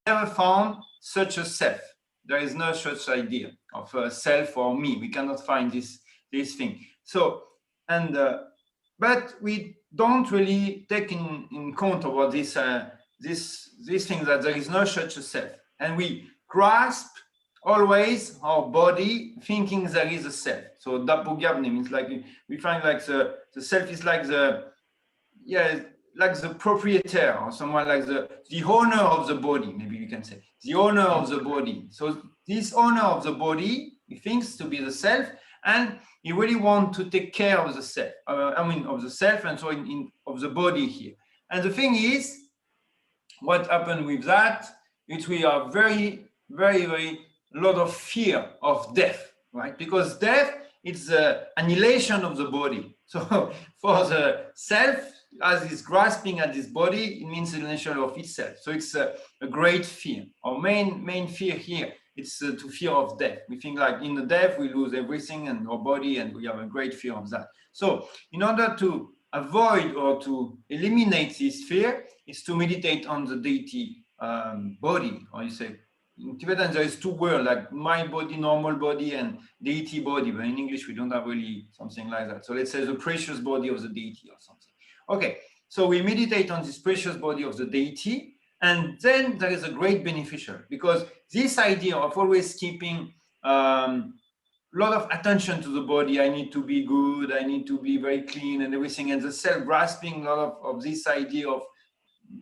never found such a self. There is no such idea of a self or me. We cannot find this thing. So, and but we don't really take in count about this thing that there is no such a self, and we grasp always our body thinking there is a self. So Dapogabne means like we find like the self is like the like the proprietor or someone like the owner of the body, maybe we can say the owner of the body. So this owner of the body he thinks to be the self, and he really wants to take care of the self, of the self, and so of the body here. And the thing is, what happened with that is we are very lot of fear of death, right? Because death is the annihilation of the body. So for the self, as it's grasping at this body, it means annihilation of itself. So it's a great fear. Our main fear here is to fear of death. We think like in the death we lose everything and our body, and we have a great fear of that. So in order to avoid or to eliminate this fear, is to meditate on the deity body, or you say, in Tibetan there is two words, like my body, normal body, and deity body, but in English we don't have really something like that. So let's say the precious body of the deity or something. Okay, so we meditate on this precious body of the deity, and then there is a great beneficial, because this idea of always keeping lot of attention to the body, I need to be good, I need to be very clean and everything, and the self-grasping, a lot of this idea of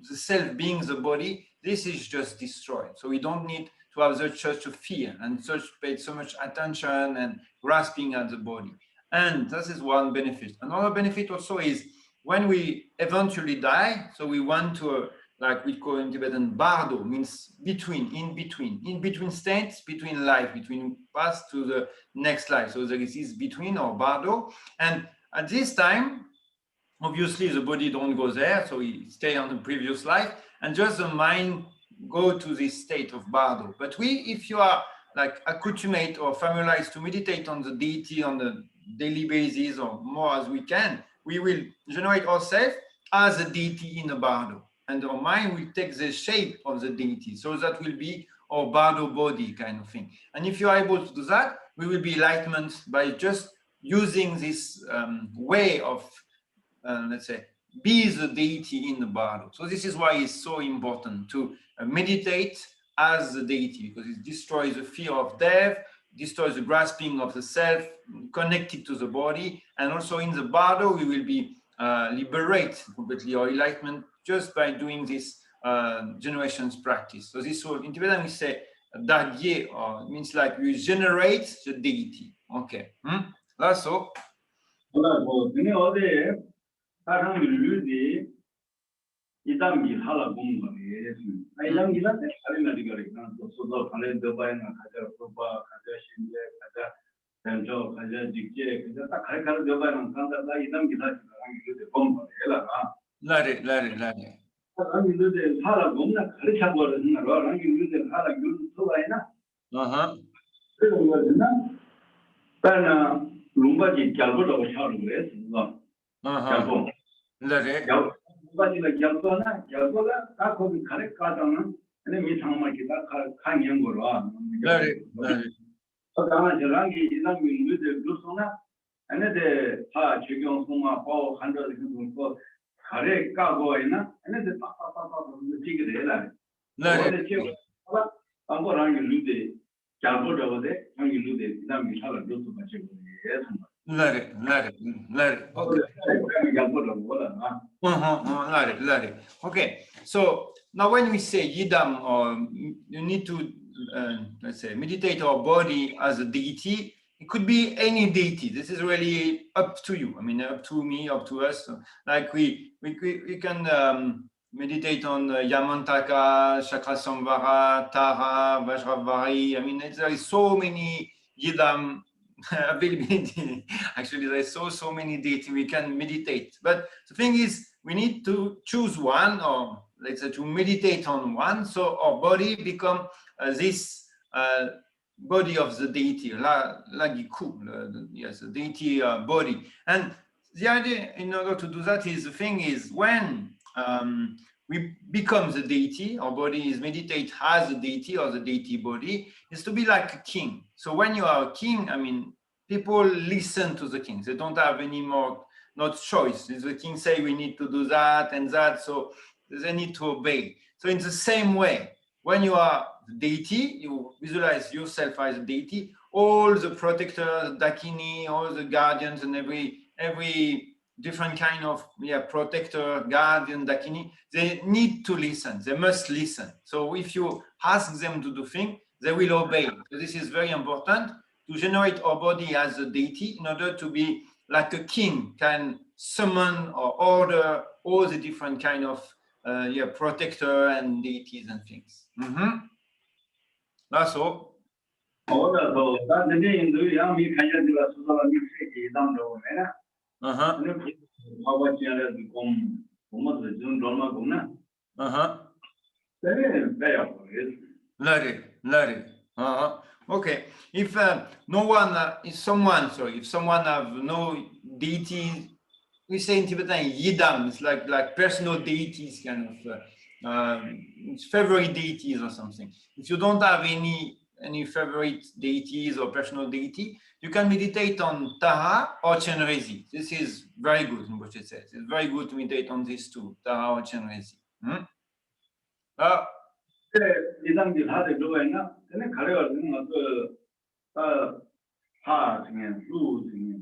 the self being the body, this is just destroyed. So we don't need to have such a fear and pay so much attention and grasping at the body. And this is one benefit. Another benefit also is when we eventually die, so we want to, like we call in Tibetan, bardo, means in between states, between life, between past to the next life. So there is this between, or bardo. And at this time, obviously the body don't go there, so we stay on the previous life, and just the mind go to this state of bardo. But if you are like accoutumate or familiarized to meditate on the deity on the daily basis, or more as we can, we will generate ourselves as a deity in a bardo, and our mind will take the shape of the deity. So that will be our bardo body kind of thing. And if you are able to do that, we will be enlightened by just using this way of let's say, be the deity in the bardo. So this is why it's so important to meditate as the deity, because it destroys the fear of death, destroys the grasping of the self, connected to the body, and also in the bardo we will be liberated completely, or enlightenment, just by doing this generations practice. So this will, in Tibetan we say dagye, or it means like you generate the deity. Okay. That's all. 사람이 류디 이담기 하라 공부에 아이랑이라 살이나리가 그냥 소소 관련 더바이나 가자 프로바 가자 신제 가자 벤조 가자 직제 그냥 딱 가르쳐 더바이나 간다다 이담기 다시 가는 류디 공부해라 라리 사람이 류디 하라 공부나 가르쳐 버리는 거라 랑이 류디 하라 류디 소바이나 그래서 뭐였나 빨나 룸바지 결부로 하는 거예요. Lare. 결과가 다 거기 가래 가다는 근데 미상만 기다 강연 거라. Lare. 그다음에 저랑이 이런 민주들 루소나 안에데 다 지경 송마 보 한다는 그 가래 까고 있나? 안에데 빠빠빠빠 되게 되라. Lare. 방고랑이 루데 결과로데 형이 루데 이런 미사를 루소 같이 거예요. Lare. Lare. Okay. So now when we say yidam, or you need to let's say meditate our body as a deity, it could be any deity. This is really up to you. I mean, up to me, up to us. Like we can meditate on Yamantaka, Chakrasamvara, Tara, Vajravari. I mean, there is so many yidam availability. Actually, there's so many deities we can meditate. But the thing is, we need to choose one, or let's say to meditate on one, so our body become this body of the deity, Lagiku, yes, the deity body. And the idea in order to do that is, the thing is, when we become the deity. Our body is meditate as a deity or the deity body, is to be like a king. So when you are a king, I mean, people listen to the king. They don't have any more, not choice. If the king say we need to do that and that, so they need to obey. So in the same way, when you are the deity, you visualize yourself as a deity. All the protectors, dakini, all the guardians, and every different kind of protector, guardian, dakini, they need to listen. They must listen. So if you ask them to do things, they will obey. So this is very important to generate our body as a deity in order to be like a king, can summon or order all the different kind of protector and deities and things. That's all. Okay. If if someone have no deity, we say in Tibetan yidam, it's like personal deities, kind of favorite deities or something. If you don't have any favorite deities or personal deity, you can meditate on Tara or Chenrezi. This is very good, Rinpoche says. It's very good to meditate on these two, Tara or Chenrezi. 이단기 하대 그거였나? 근데 가려가지고 하 중에 루 중에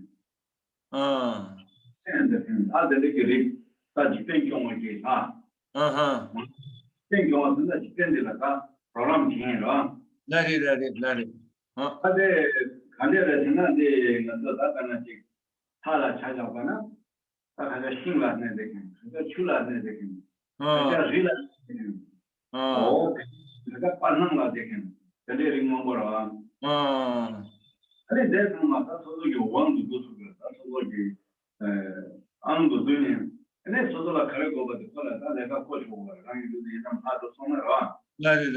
아들들이 다 집행 경우에 집행 경우는 집행되다가 프로그램 진행이라 나리 근데 간려를 지난데 가서 다가나지 하라 찾아가나 다가 신라네 되게 그래서 출라네 되게 제가 리라 내가 빠는 거 되게 데리링 먹어라 아니 내가 맞아 소소기 원도 도서가 소소기 안도 되네 근데 소소가 가려고 봐도 콜라 내가 고치고 가 아니 이제 파도 손으로 나리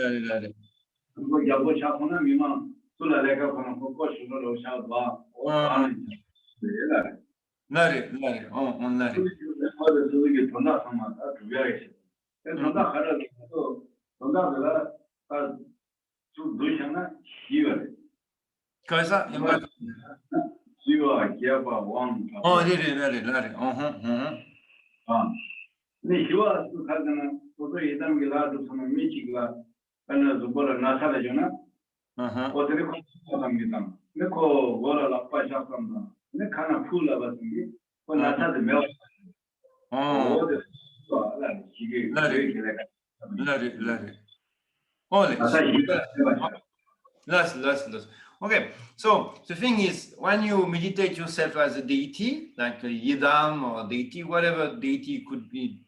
그거 야고 차고나 미만 소라 내가 그런 거 고치고 샤봐 나리 나리 소소기 돈다 상마 다 두야지 돈다 가려고 돈다가 좀 도시나 시월 Cosa? 시와 기아바 왕 나리 근데 시와 가잖아 또 이단 길라도 서는 미치가 하나 좀벌 나타나잖아 어떻게 공부합니다 내고 뭐라 라빠샤한다 내 가나 풀라 받는지 그 나타도 몇 어디 와 이게 나리 less. Okay, so the thing is, when you meditate yourself as a deity, like a yidam or deity, whatever deity could be,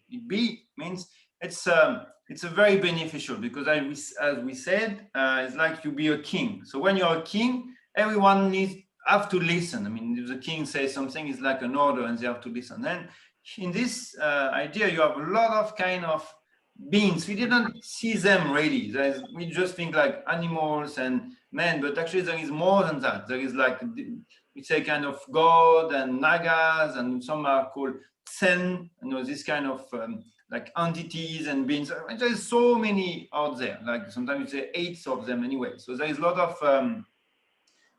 means it's a very beneficial, because as we said, it's like you be a king. So when you're a king, everyone have to listen. I mean, if the king says something, it's like an order, and they have to listen. And in this idea, you have a lot of kind of beings. We didn't see them really. We just think like animals and men, but actually there is more than that. There is like, we say kind of God and nagas, and some are called Tsen, this kind of like entities and beings. There's so many out there, like sometimes you say 8 of them anyway. So there is a lot of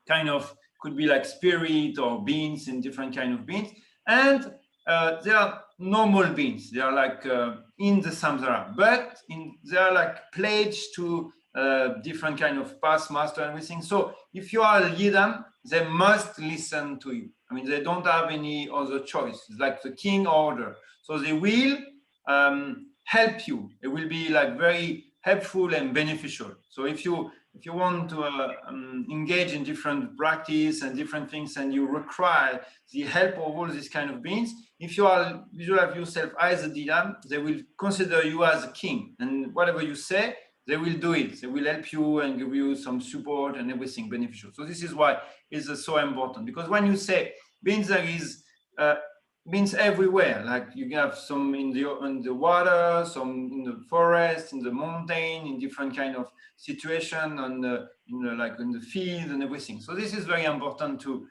kind of, could be like spirit or beings and different kind of beings. And they are normal beings. They are like in the samsara, but they are like pledged to different kind of past master and everything. So if you are a yidam, they must listen to you. I mean, they don't have any other choice. It's like the king order. So they will help you. It will be like very helpful and beneficial. So if you want to engage in different practice and different things, and you require the help of all these kind of beings, if you visualize yourself as a yidam, they will consider you as a king, and whatever you say, they will do it. They will help you and give you some support and everything beneficial. So this is why it's so important, because when you say beings, there is beings everywhere. Like you have some in the water, some in the forest, in the mountain, in different kind of situation, like in the field and everything. So this is very important to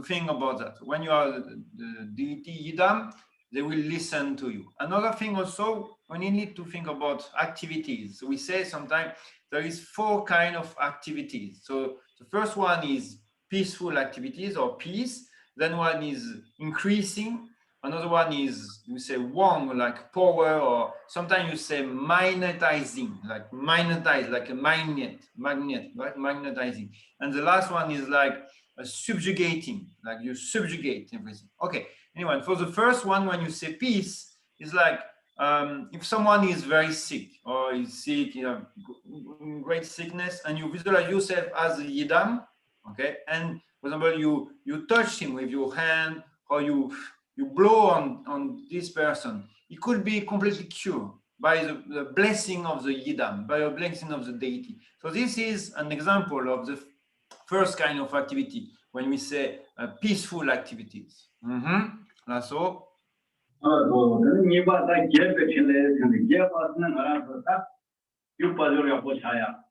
think about that. When you are the deity yidam, they will listen to you. Another thing also, when you need to think about activities, we say sometimes there is 4 kind of activities. So the first one is peaceful activities or peace. Then one is increasing. Another one is, you say wang, like power, or sometimes you say magnetizing, like magnetize, like a magnet, right? Magnetizing. And the last one is like subjugating, like you subjugate everything. Okay, anyway, for the first one, when you say peace, it's like if someone is very sick or is sick, great sickness, and you visualize yourself as a yidam, okay, and for example, you touch him with your hand, or you blow on this person, it could be completely cured by the blessing of the yidam, by a blessing of the deity. So this is an example of the first kind of activity when we say peaceful activities. So 저는 이봐 다 기업에 실내 근데 기업은 알아서 딱 육바조를 하고 자야.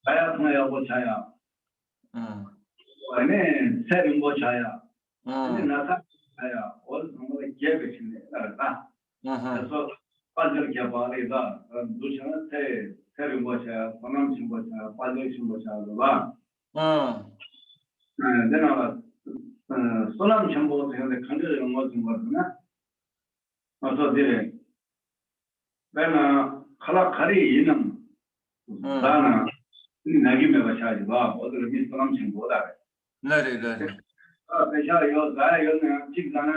자야 통하고 자야. 아니 세금 뭐 자야. 근데 나타 자야. 어느 정도 기업에 실내 알았다. 그래서 빠질 기업아리가 누시는 세금 뭐 자야. 방남 신고 자야. 빠질 신고 자야가. 내가 소남 정보 때문에 간절한 것좀 거구나. 어서 dire 내가 칼라카리 있는 나나 나기면 가셔야지 봐. 어디를 미소남 정보다. 네네. 배샤요 나요는 직장은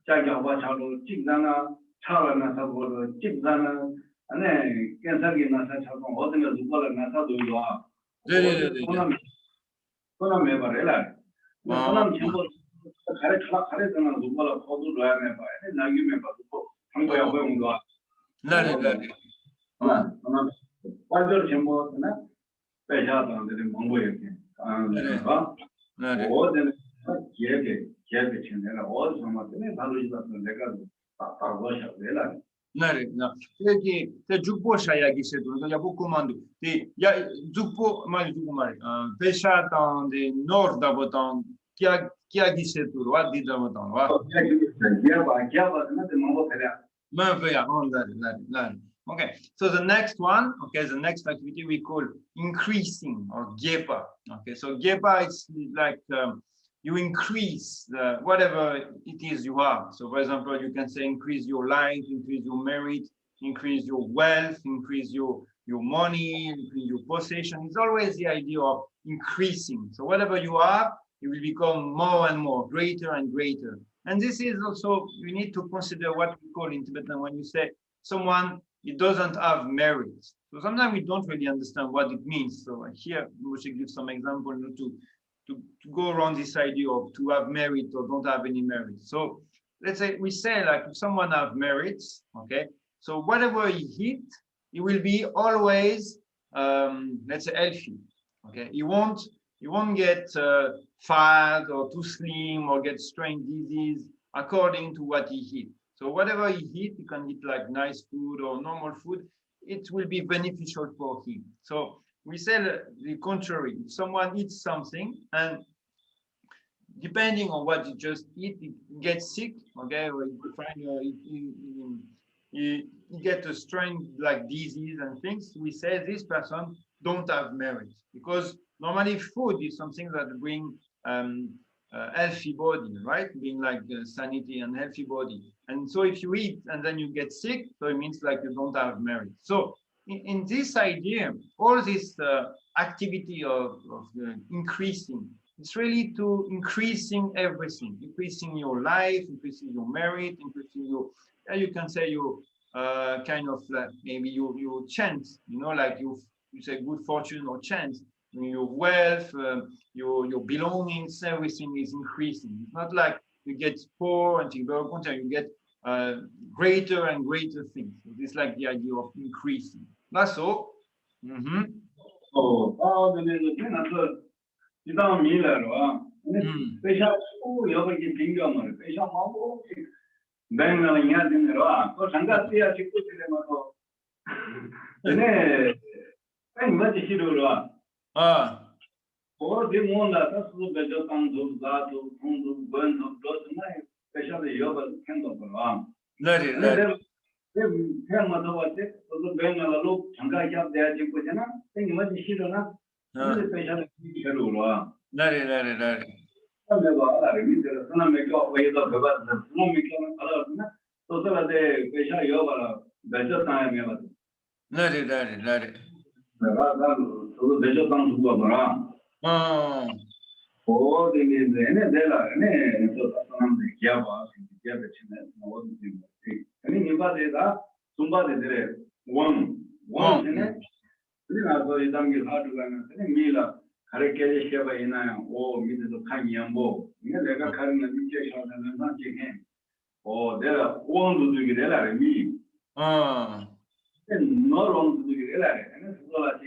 자기하고 차로 직장은 차로나 사고로 직장은 안에 괜찮게 나서 차고 어디는 누구를 나서도 와. 네네. 소남 매발해라. 소남 정보 가르쳐나 누구를 거두로 해야 봐. 나기면 봐도 한거야 보는 거. 네네. 빠져 정보나 배샤도한테 공부했게. 네네. 어제는 기획에 진행을 어디 정말에 다루지도 내가 다 보셔야 네네. Perché se giupo shaya gisetu, il y a beaucoup mandu. Il y a giupo mal pesha dans le nord d'Abotan qui a gisetu, what did Abotan, what? Okay, so the next one, the next activity we call increasing or gepa. Okay, so gepa is like you increase whatever it is you have. So for example, you can say increase your life, increase your merit, increase your wealth, increase your money, increase your possession. It's always the idea of increasing. So whatever you have, it will become more and more, greater and greater. And this is also, you need to consider what we call in Tibetan when you say someone, it doesn't have merit. So sometimes we don't really understand what it means. So here, we should give some example to go around this idea of to have merit or don't have any merit. So let's say we say like if someone have merits, okay, so whatever he eat, he will be always let's say healthy. Okay, he won't get fat or too slim or get strange disease according to what he eat. So whatever he eat, he can eat like nice food or normal food, it will be beneficial for him. So we say the contrary. If someone eats something and depending on what he just eat, he gets sick, okay, or he get a strange like disease and things, we say this person don't have merit, because normally food is something that bring healthy body, right? Being like sanity and healthy body. And so if you eat and then you get sick, so it means like you don't have merit. So in this idea, all this activity of increasing, it's really to increasing everything, increasing your life, increasing your merit, increasing your, you can say your kind of like maybe your chance, like you say good fortune or chance, your wealth, your belongings, everything is increasing. It's not like you get poor and you get greater and greater things. So this is like the idea of increasing. That's all. special yoga handle for Lari, lari. Lari, lari, lari. Lari, lari, lari. Oh, there are one to do it. Me. Not wrong to do it. And it's like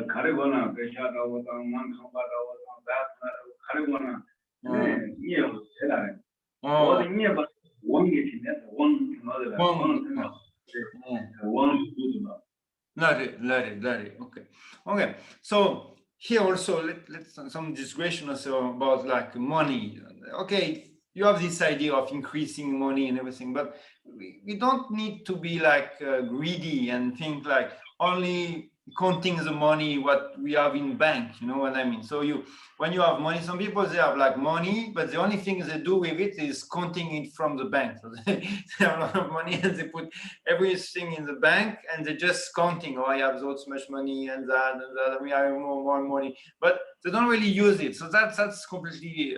Carigona, Peshada, Man Kambada, Carigona, or near but one getting that one another one Lari. Okay. So here also let's some digression also about like money. Okay, you have this idea of increasing money and everything, but we don't need to be like greedy and think like only counting the money what we have in bank, you know what I mean? So when you have money, some people they have like money, but the only thing they do with it is counting it from the bank. So they have a lot of money and they put everything in the bank and they're just counting, oh, I have so much money and that, we have more money, but they don't really use it. So that's completely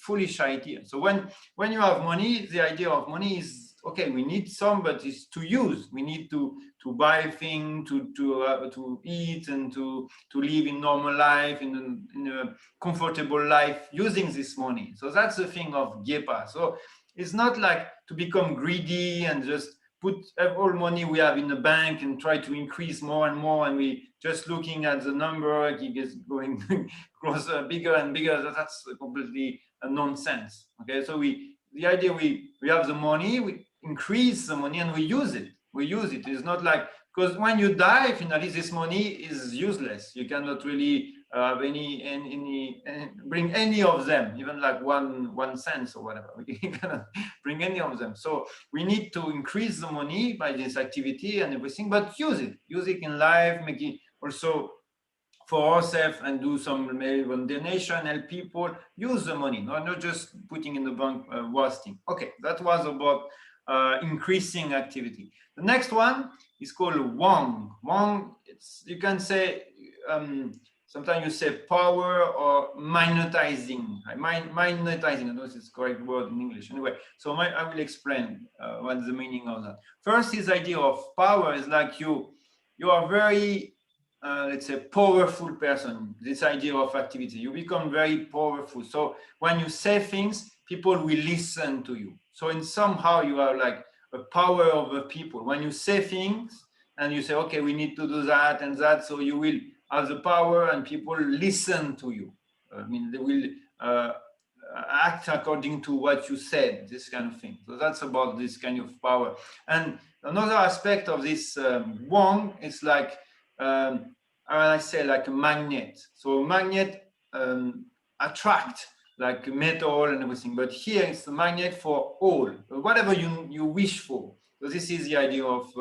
foolish idea. So when you have money, the idea of money is, okay, we need some, but it's to use. We need to buy things, to eat, and to live in normal life, in a comfortable life using this money. So that's the thing of Gyepa. So it's not like to become greedy and just put all money we have in the bank and try to increase more and more, and we just looking at the number, it is going closer, bigger and bigger. That's completely a nonsense. Okay, so the idea we have the money, we increase the money and we use it. It's not like, because when you die, finally this money is useless. You cannot really have any bring any of them, even like one cent or whatever. You cannot bring any of them. So we need to increase the money by this activity and everything, but use it in life, make it also for ourselves, and do some maybe donation, help people, use the money, not just putting in the bank, wasting. Okay, that was about increasing activity. The next one is called Wang. Wang, you can say, sometimes you say power or magnetizing. Magnetizing, I don't know if it's the correct word in English. Anyway, so I will explain what's the meaning of that. First, this idea of power is like you are very, let's say, powerful person. This idea of activity, you become very powerful. So when you say things, people will listen to you. So in somehow you are like a power over people. When you say things and you say, okay, we need to do that and that, so you will have the power and people listen to you. I mean, they will act according to what you said, this kind of thing. So that's about this kind of power. And another aspect of this Wang is like, I say like a magnet. So a magnet attract like metal and everything, but here it's the magnet for all, whatever you wish for. So this is the idea of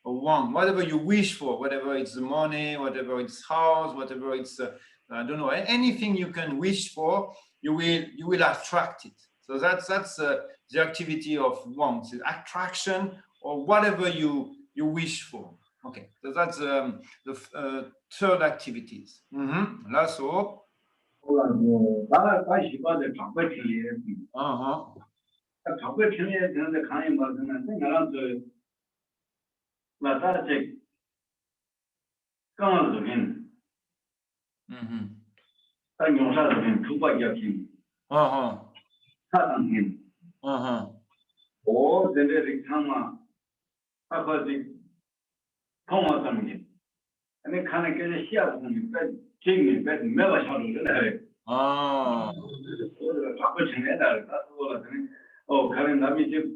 Wang. Whatever you wish for, whatever it's the money, whatever it's house, whatever it's I don't know, anything you can wish for, you will attract it. So that's the activity of Wang, the attraction or whatever you wish for. Okay, so that's the third activities. Last one. Oh, Karen, let me just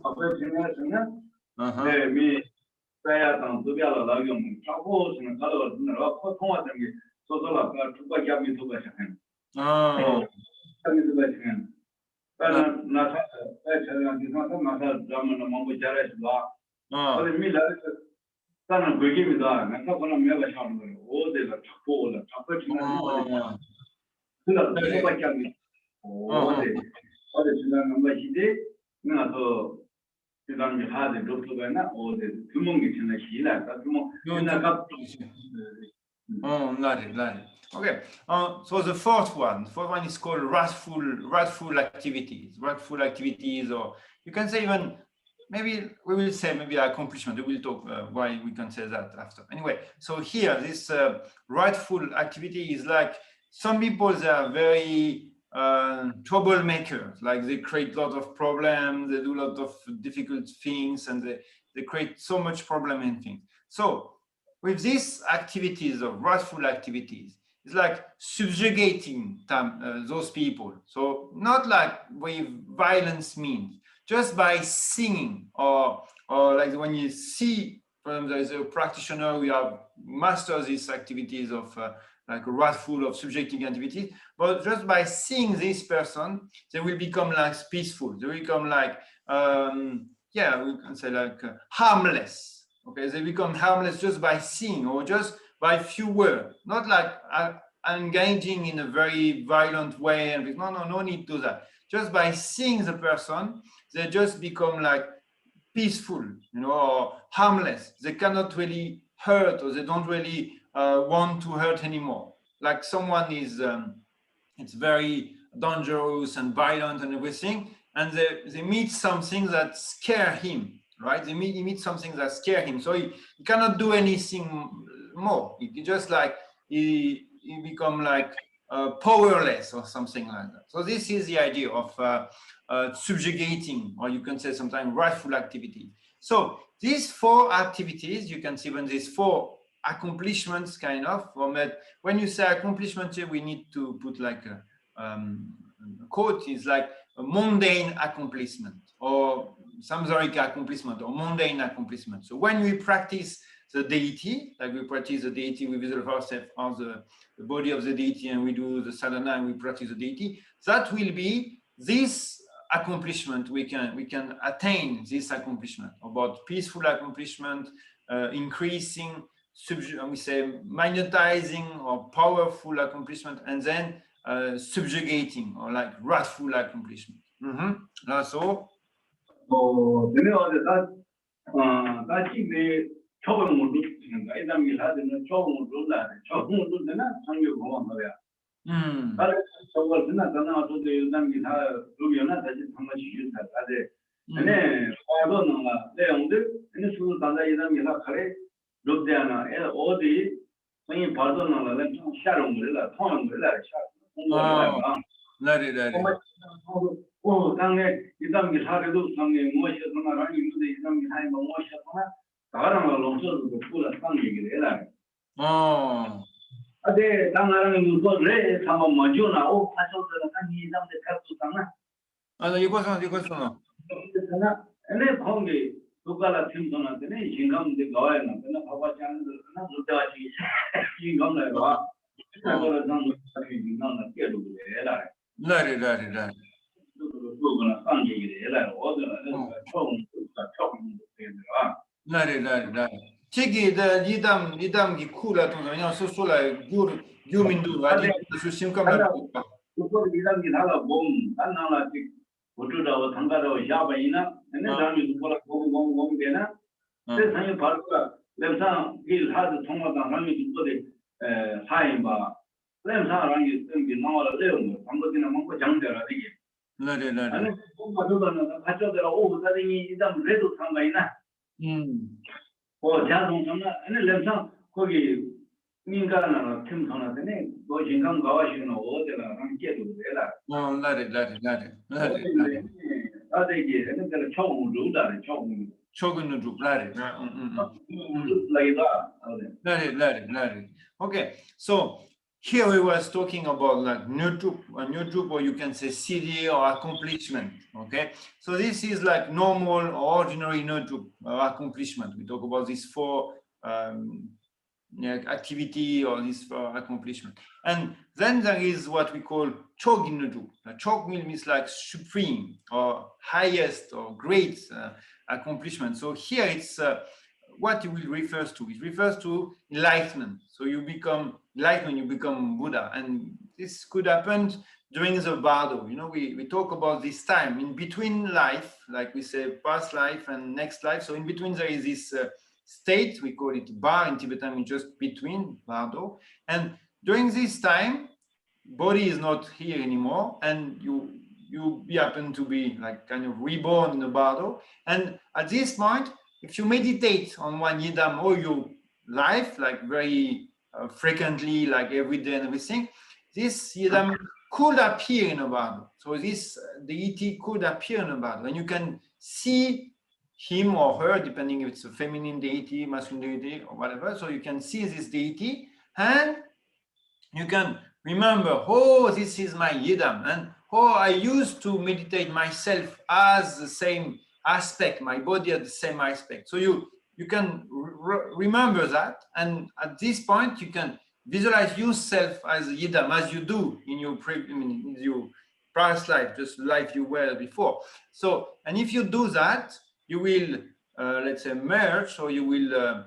앞에 지나서는 Uh-huh. 네, 미 사야당 두비알로 나경 잡고서는 가려서는 통화된 게 소소라 두바 잡이 두바 시작한. Oh. 잡이 두바 시작한. 나는 나사 제가 기사도 나사 잠은 뭐 잘해서 Oh. 그래 미라서 나는 그게입니다. 나사 보는 매가 샤는 거예요. 어디가 잡고라 잡고 지나는 그러니까 두바 잡이 어디 지나는 거 시대 나서 그다음에 하데 독서가나 어디 주몽이 지나 시라 주몽 지나가 Oh, got it. Okay. So the fourth one is called wrathful activities. Wrathful activities, or you can say even maybe we will say maybe accomplishment. We will talk why we can say that after. Anyway, so here this wrathful activity is like some people, they are very troublemakers, like they create a lot of problems, they do a lot of difficult things, and they create so much problem in things. So with these activities of wrathful activities, it's like subjugating those people. So not like with violence means, just by singing, or like when you see, for example, there is a practitioner who have mastered these activities of like wrathful of subjecting activities, but just by seeing this person, they will become like peaceful. They will become like, yeah, we can say like harmless. Okay, they become harmless just by seeing, or just by few words, not like engaging in a very violent way. And no need to do that. Just by seeing the person, they just become like peaceful, or harmless. They cannot really hurt, or they don't really want to hurt anymore. Like someone is, it's very dangerous and violent and everything, and they meet something that scare him, right? He meets something that scare him, so he cannot do anything more. He just like he become like powerless or something like that. So this is the idea of subjugating, or you can say sometimes wrathful activity. So these four activities, you can see when these four accomplishments kind of, when you say accomplishment here, we need to put like a quote, is like a mundane accomplishment, or samsaric accomplishment, or mundane accomplishment. So when we practice the deity, like we practice the deity, we visualize ourselves as the body of the deity, and we do the sadhana and we practice the deity, that will be this accomplishment. We can attain this accomplishment, about peaceful accomplishment, increasing, we say magnetizing or powerful accomplishment, and then subjugating, or like wrathful accomplishment. That's all. 처음 모르는 이담이 하는 처음 몰라 처음 모르는 상교 공부하야. 다른 저걸 지나가나 저도 이담이 다 그러면은 다시 한번 시juta 다들. 네, 과거는 내용들 근데 수도 단다 이담이 다 그래. 롭대하나 어디 선이 받아나는 좀 샤롱 몰라 통한 몰라 샤. 나리. 당에 이담이 사례도 상에 무엇이었나 아니 이담이 하이 무엇이었나 다른 롱서도 풀어 상 얘기를 해라. 아데 당나라는 무엇을 삼아 먼저나 오 파서들 한 이담데 갖고 당나. 이거서. 그러나 એને ભાંગે દુકાલા theme દોનાને જીંગામ દે ગવાય ના તને બાબા ચાંદ ના મુદ્દાજી જીંગામ લે વા આગળ જામ જીંગામ ના કેડુ લેલા 나리. દુકાલા 상게 લેલા ઓદ나 처음 나리. Tigi da idam gi kula ton ina so sola gyumindu adi su sim kam la pupa. 그거 이담이 나가 몸 안나라 고주다고 당가다고 야바이나 내 사람이 누구라 공공 되나 세상에 바르가 냄상 길 하드 통마다 남이 누구데 사임바 냄상랑이 뜬기 나와라 레옹 방거지나 먹고 장대라 되게 나리. 아니 공부하다는 가져들어 오 사람이 이담 레도 상가이나 자동차나 아니 냄상 거기 민간하나 팀선하더니 뭐 인간 가와시는 어디라 함께도 되라. 나리. 아데기 얘네들 처음 루다를 처음 초근은 나리. 라이다. 나리. Okay, so here we was talking about like Nutup, or you can say CD or accomplishment. Okay, so this is like normal or ordinary Nutup accomplishment. We talk about these four activity or this accomplishment. And then there is what we call Chog in Nutup. Chog means like supreme or highest or great accomplishment. So here it's what it will refers to. It refers to enlightenment. So you become enlightened, you become Buddha. And this could happen during the bardo. You know, we talk about this time in between life, like we say past life and next life. So in between there is this state, we call it bar in Tibetan, just between bardo. And during this time, body is not here anymore, and you happen to be like kind of reborn in the bardo. And at this point, if you meditate on one yidam all your life, like very frequently, like every day and everything, this yidam could appear in a bardo. So this deity could appear in a bardo, and you can see him or her, depending if it's a feminine deity, masculine deity, or whatever. So you can see this deity, and you can remember, oh, this is my yidam, and oh, I used to meditate myself as the same aspect, my body at the same aspect. So you can remember that, and at this point you can visualize yourself as a yidam, as you do in your past life, just life you were before. So, and if you do that, you will let's say merge, or you will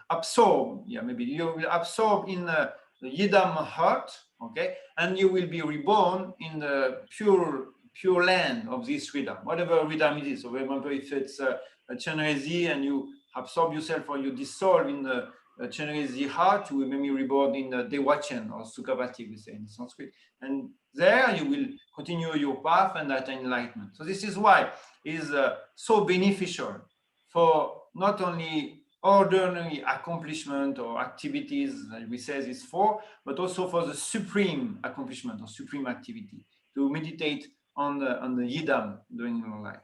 absorb, maybe you will absorb in the yidam heart, okay, and you will be reborn in the pure land of this Ridam, whatever Ridam it is. So remember, if it's a Chenrezi and you absorb yourself or you dissolve in the Chenrezi heart, you will maybe reborn in the Dewachen or Sukhavati, we say in Sanskrit. And there you will continue your path and attain enlightenment. So this is why it is so beneficial for not only ordinary accomplishment or activities that we say this for, but also for the supreme accomplishment or supreme activity, to meditate on the yidam during your life.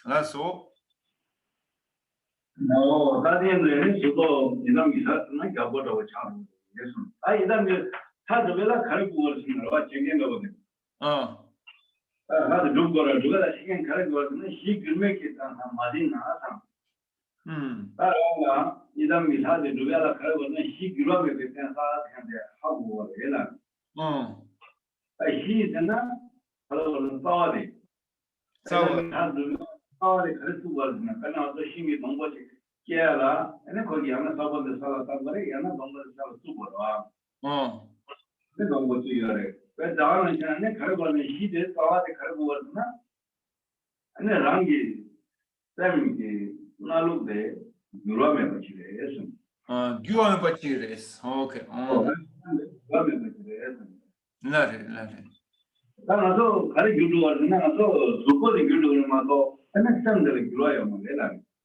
That's all. No, that is so yidam isatna gabodo cham. Yes. I yidam had the vela kharku varsin ro chingen gabode. Had do gora do la chingen kharku varsin he girme ke ta madin na ta. Yidam had the vela kharku varsin he girwa me ke ta kan de hawo vela. He is na hello sorry. So had the sorry kharku varsin kana to shingi dongbo Kiela, and then Kogiana Sabo the Salatari, and a number of Super. The Gombo to your but down and Carabon, he did all the Carabona and the Rangi, Sammy, Nalude, Gurame Bachires. Gurame Bachires, okay. Nothing. So, Karigu was not so super good, Mato, and then send the Guaya.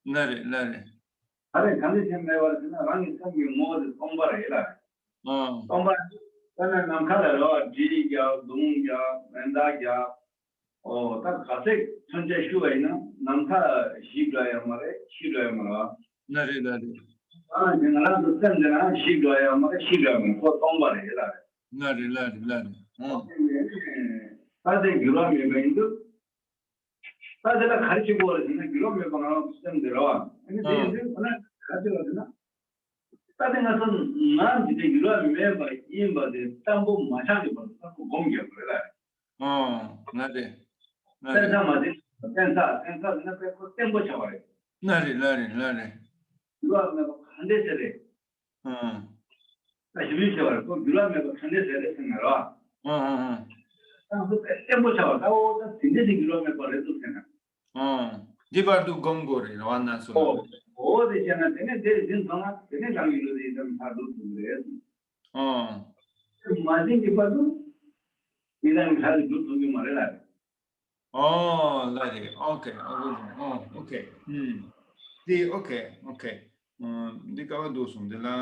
Nothing. Are condition never running something more than Tomba. Tomba, then I'm color, Giga, Dunga, Mendaga, or Takasek, Sunday Shuena, Namka, Shiga Yamare, Shiga Yamara. Nothing. I'm going to send the Shiga Yamare, Shiga, for Tomba. Nothing. I think you run me into. That's a Hachibo in the Gilome on stem the law. And it is Hachilana. Starting as a non to take remember in by the Tambo Machadi Gomia. Nothing. That's how much and Tempo Chavari. Nothing. You are never condensed. I should be sure, you are never condensed in the law. Tempo Chavar, how the synthetic Gilome for Reducena. Divadu Gongori, one so. Oh, the China, they didn't know anything you didn't have to do. Imagine if I do, he then has good to be Marilla. Oh, lady, okay. Oh, okay. Okay. The Gavadosum, de la.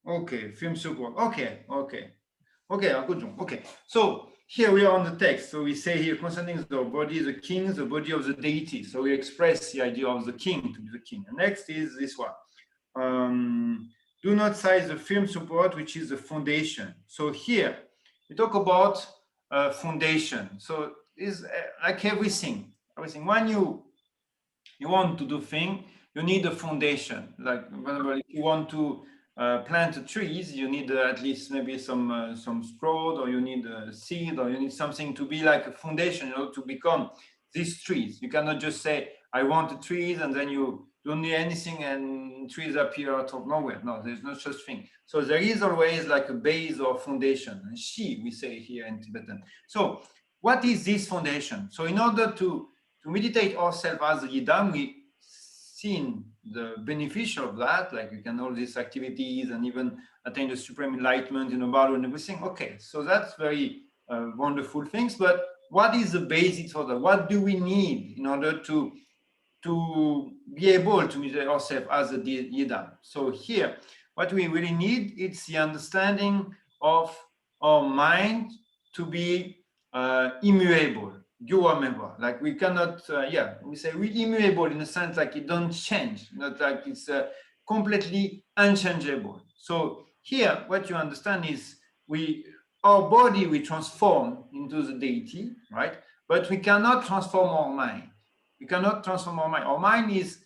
Okay, film support. Okay. Okay. So here we are on the text. So we say here concerning the body, the king, the body of the deity. So we express the idea of the king to be the king. And next is this one. do not size the firm support, which is the foundation. So here we talk about foundation. So it's like everything. When you want to do thing, you need a foundation. Like if you want to plant trees, you need at least maybe some straw, or you need a seed, or you need something to be like a foundation, to become these trees. You cannot just say, I want the trees, and then you don't need anything and trees appear out of nowhere. No, there's no such thing. So there is always like a base or foundation. And shi, we say here in Tibetan. So what is this foundation? So in order to meditate ourselves as a Yidam, we seen the beneficial of that, like you can all these activities and even attain the supreme enlightenment in a bottle and everything. Okay, so that's very wonderful things, but what is the basis for that? What do we need in order to be able to meditate ourselves as a Yidam? So here, what we really need is the understanding of our mind to be immovable. Like we cannot, we say we immutable in a sense like it don't change, not like it's completely unchangeable. So here, what you understand is our body we transform into the deity, right? But we cannot transform our mind. We cannot transform our mind. Our mind is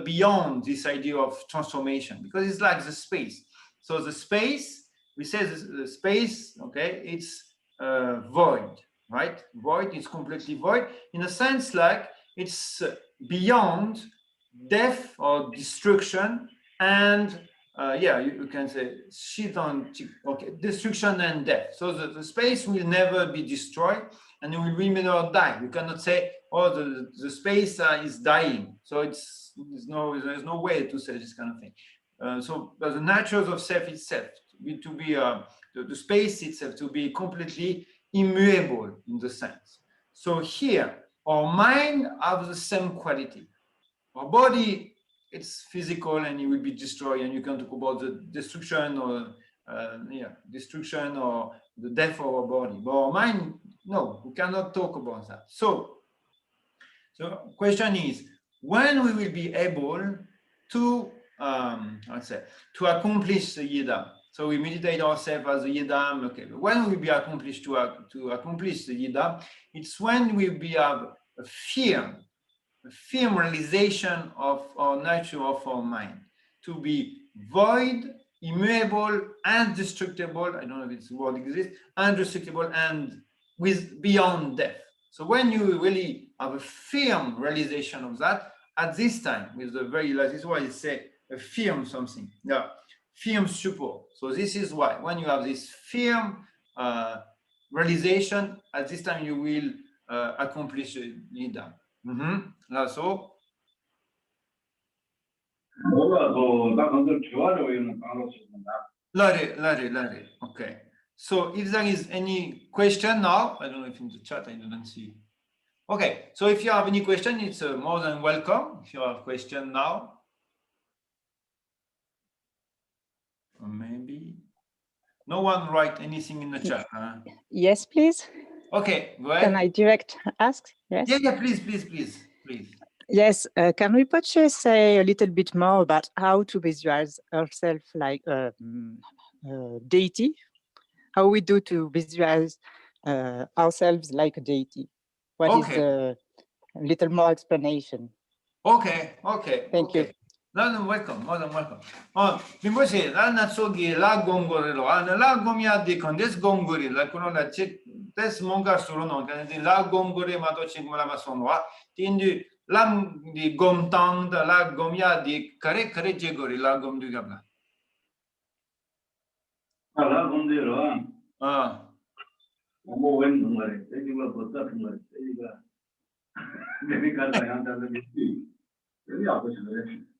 beyond this idea of transformation, because it's like the space. So the space, we say the space, okay, it's void. Right? Void is completely void in a sense like it's beyond death or destruction and you can say destruction and death. So the space will never be destroyed and it will never die. You cannot say, oh, the space is dying. So there's no way to say this kind of thing. So the nature of self itself to be the space itself to be completely immutable in the sense. So here, our mind has the same quality. Our body, it's physical and it will be destroyed, and you can talk about the destruction or the death of our body. But our mind, no, we cannot talk about that. So question is, when we will be able to accomplish the Yidam? So we meditate ourselves as a Yidam. Okay, but when we be accomplished to accomplish the Yidam, it's when we have a firm realization of our nature of our mind to be void, immutable, indestructible. I don't know if this word exists. Indestructible and with beyond death. So when you really have a firm realization of that, at this time, with the very last, this is why I say a firm something. Yeah. Firm support. So this is why when you have this firm realization, at this time you will accomplish Yidam. So Larry. Okay. So if there is any question now, I don't know if in the chat I didn't see. Okay. So if you have any question, it's more than welcome. If you have a question now. Maybe no one write anything in the chat. Huh? Yes, please. Okay, go ahead. Can I direct ask? Yes. Yeah, please. Yes. Can we just say a little bit more about how to visualize ourselves like deity? How we do to visualize ourselves like a deity? What is the little more explanation? Okay. Thank you. No, welcome. Because na sogi la gongorelo, la gomia de condes gongori, la corona check des monga surono, can la gongore mato chingula masonwa, tindu lam di gomtang, la gomia di kare jegori, la gom du gabla. La gomdero. Como ven numare, te digo bota numare, te digo. Debe cada anda de miti. Debe apoyar.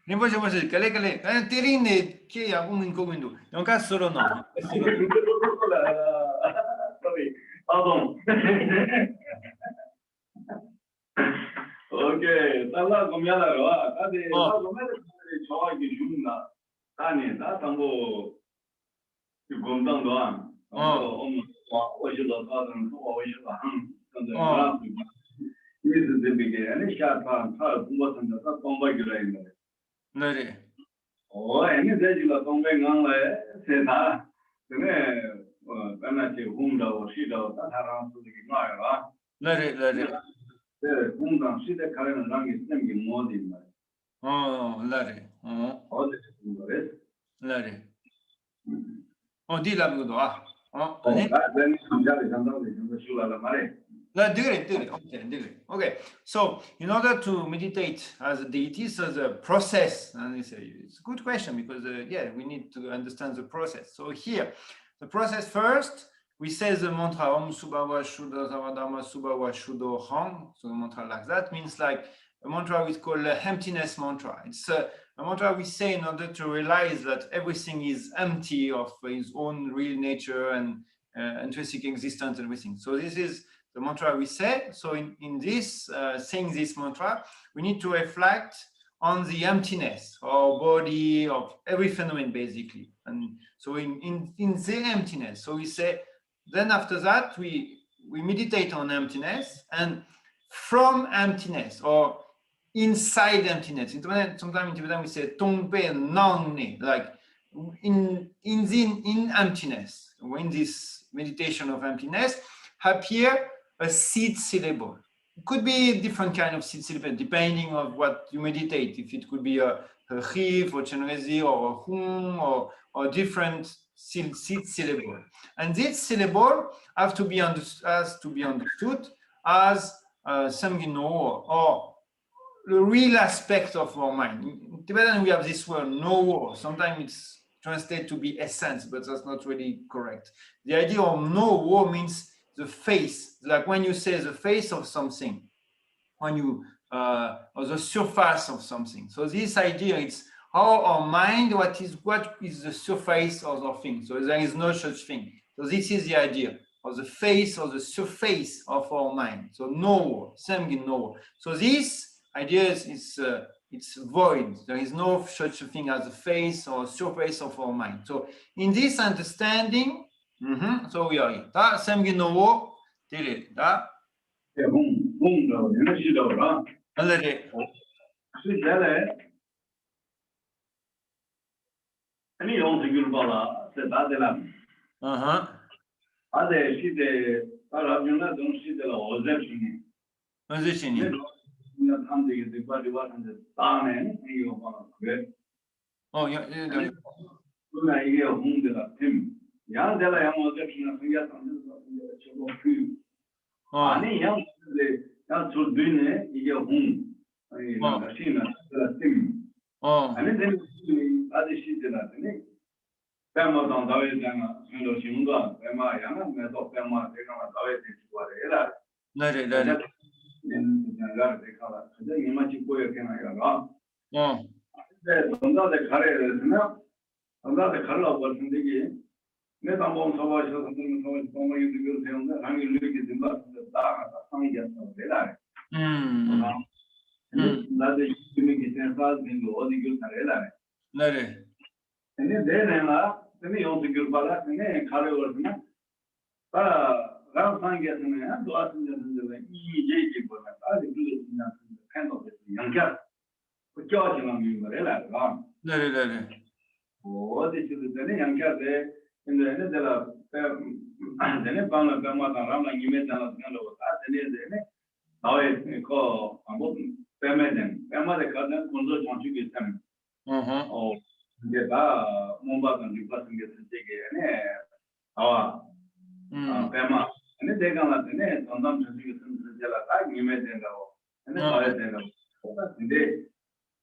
Rinpoche, cale, tirine che ha un incognito, non cazzo no. Pardon. Okay, tala comiada roa, cade, la comere choa que junna. Tani, ta tango gomdang doa. Wa je lo ta dan wa je ba han. This is the beginning. And it's shot on top. What's on the top? Bomba Gurain. 네네. 애니 대지가 동백강래 세다. 근데 변화지 홍다고 시다고 다다랑 소리가 나요. 네네, 네네. 네, 홍당 시대 가는 랑이 생기 뭐지 말. 네네. 어디 거래? 네네. Dis là, allez. 나는 감자를 담당을 좀 쉬어라 말해. Okay. So, in order to meditate as a deity, so the process, and it's a good question because, we need to understand the process. So here, the process first, we say the mantra Om Subhava Shuddha Savadharma Subhava Shuddho Ham. So the mantra like that means like a mantra we call emptiness mantra. It's a mantra we say in order to realize that everything is empty of its own real nature and intrinsic existence and everything. So this is the mantra we say. So in this, saying this mantra, we need to reflect on the emptiness of our body, of every phenomenon, basically. And so in the emptiness, so we say, then after that, we meditate on emptiness, and from emptiness, or inside emptiness. Sometimes in Tibetan we say, Tongpe Nang, like in emptiness, in this meditation of emptiness, appear a seed syllable. It could be a different kind of seed syllable depending on what you meditate. If it could be a Rif or Chenrezi or a Hum or different seed syllable. And this syllable has to be understood as Samgino, or the real aspect of our mind. In Tibetan, we have this word no. Sometimes it's translated to be essence, but that's not really correct. The idea of no means the face, like when you say the face of something, when you or the surface of something. So this idea, it's how our mind, what is the surface of the thing. So there is no such thing. So this is the idea of the face or the surface of our mind. So no, same no. So this idea is it's void. There is no such a thing as a face or surface of our mind. So in this understanding, so we are here. Da semgi no did da. 네, 홍다고 연락시다고라. Allez. 그래서 아니 용서기를 봐라. 세다들아. 아데 시대 알아주나 동시대라 어제시니. 그냥 함되게 되바리와한데 다음에 이거 봐. 그래. 그러나 이게 홍대가 팀. 양대라 양 어제시나 그게 상대서 저거 그 아니 양대 양 줄드네 이게 홍. 아니 나시나 팀. 아니 된 아저씨들한테 배마당 다외잖아. 신도 신도 배마 양은 매도 배마 대가마 다외 되고 그래라. 네네. 내가 내가 근데 이마치 보여게나요. 근데 donde 가래에서는 donde 가려고 하는데 내가 한번 서봐서 선생님 서봐 이거 되는데 당연히 이렇게 된다. 다 상의했어. 그래라. 나도 이미 생각한 거 어디를 가래라. 네네. 근데 내가 근데 용서기를 받아 근데 가려거든요. 라상계에서는 도와주는데 이 얘기 보면 아주 그냥 팬도 양자 그 교환하는 거래라. 네네네. 어디 지도되는 양자데 근데 내가 내가 방을 가마다 라마 이메잖아 생각하고 다 되는데 나의 그 아무 배마데 가는 건설 장치기 때문에 이제 다 몸바닥 같은 게 되게네. 배마 근데 내가 나한테 전담 전식이 선들자라 딱 임해 된다고. 근데 말해 된다고. 근데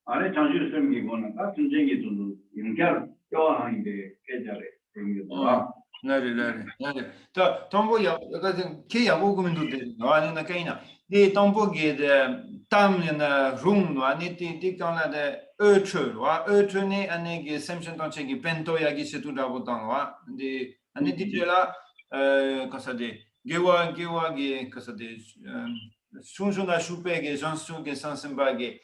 안에 장치를 쓰는 게 뭐는 다 전쟁이 좀 연결 교환하는 게 계절에 되는 거다. 네네네. 자, tomboya, 그러니까 걔야 보고면도 돼. 아니 나 걔나. 이 tombo게 tamna rum 아니 티티간라데 ötrwa ötr네 아니게 semsentonchegi pentoyagi setudavotanwa. 근데 아니 티제라 cosa de gewa ge cosa de sunjuna chupege jansuge sansembage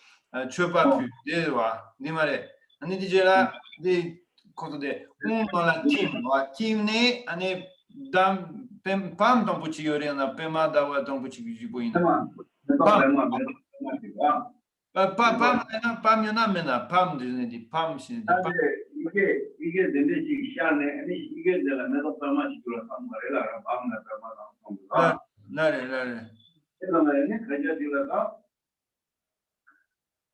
chupapu dewa dimare ani dijela de cosa de dans la team ne ani dam pam dans puchi yore na pema dawa dans puchi jiboina pema 팜이나 팜 되는데 팜 신데 팜. 이게 내내 지금 시안에 아니 이게 내가 내가 얼마씩으로 산 거래라 밤나 얼마나 나래. 그다음에 가져들어가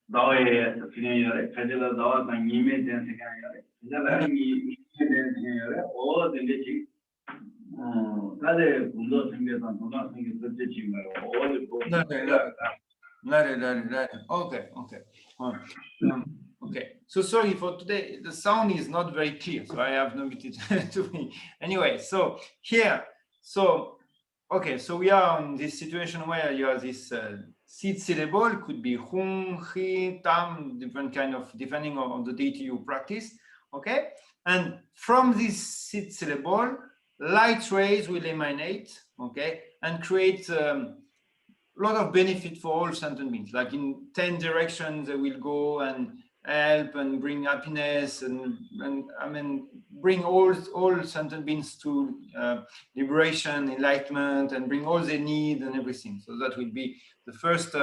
나와의 그냥이래 가져다 나와서 이메일 된 생각이래 내가 이 이메일 생각이래 어딘데 지금 다들 군도 생겨서 누가 생겨서 지금 어디 또 나래. Okay. So sorry for today. The sound is not very clear, so I have no bit to me. Anyway, so here, okay, so we are in this situation where you have this seed syllable, could be hung, hi, tam, different kind of, depending on the deity you practice, okay? And from this seed syllable, light rays will emanate, okay, and create a lot of benefit for all sentient beings. Like in 10 directions, they will go and help and bring happiness and I mean bring all sentient beings to liberation, enlightenment, and bring all they need and everything. So that will be the first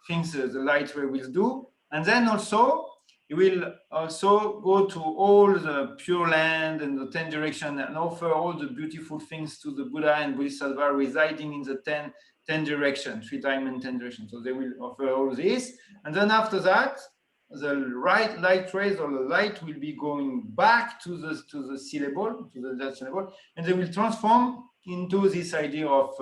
things the light ray will do. And then also it will also go to all the Pure Land and the 10 direction and offer all the beautiful things to the Buddha and Bodhisattva residing in the 10 direction, 3 time and 10 direction. So they will offer all this, and then after that, the right light rays or the light will be going back to the syllable, to that syllable, and they will transform into this idea of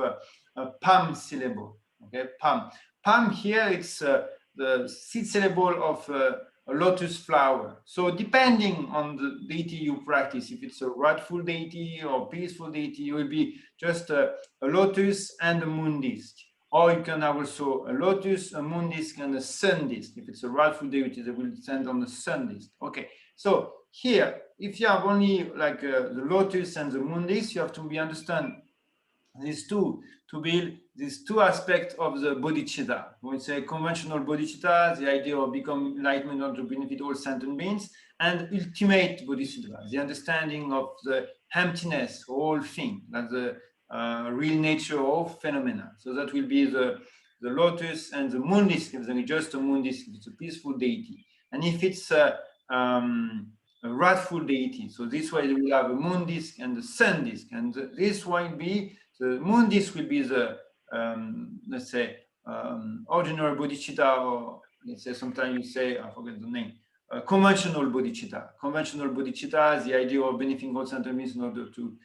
a PAM syllable. Okay, PAM. PAM here it's the seed syllable of a lotus flower. So depending on the deity you practice, if it's a wrathful deity or peaceful deity, it will be just a lotus and a moon disk. Or you can have also a lotus, a moon disk, and a sun disk. If it's a wrathful deity, they will send on the sun disk. Okay, so here, if you have only like the lotus and the moon disk, you have to understand these two to build these two aspects of the bodhicitta. When we say conventional bodhicitta, the idea of becoming enlightenment or to benefit all sentient beings, and ultimate bodhisattva, the understanding of the emptiness of all things, like the real nature of phenomena. So that will be the lotus and the moon disk. If it's just a moon disk, it's a peaceful deity. And if it's a wrathful deity, so this way we have a moon disk and the sun disk, and this will be the moon disk will be the let's say ordinary bodhicitta, or let's say sometimes you say I forget the name. Conventional bodhicitta. Conventional bodhicitta is the idea of benefiting all sentient beings in order to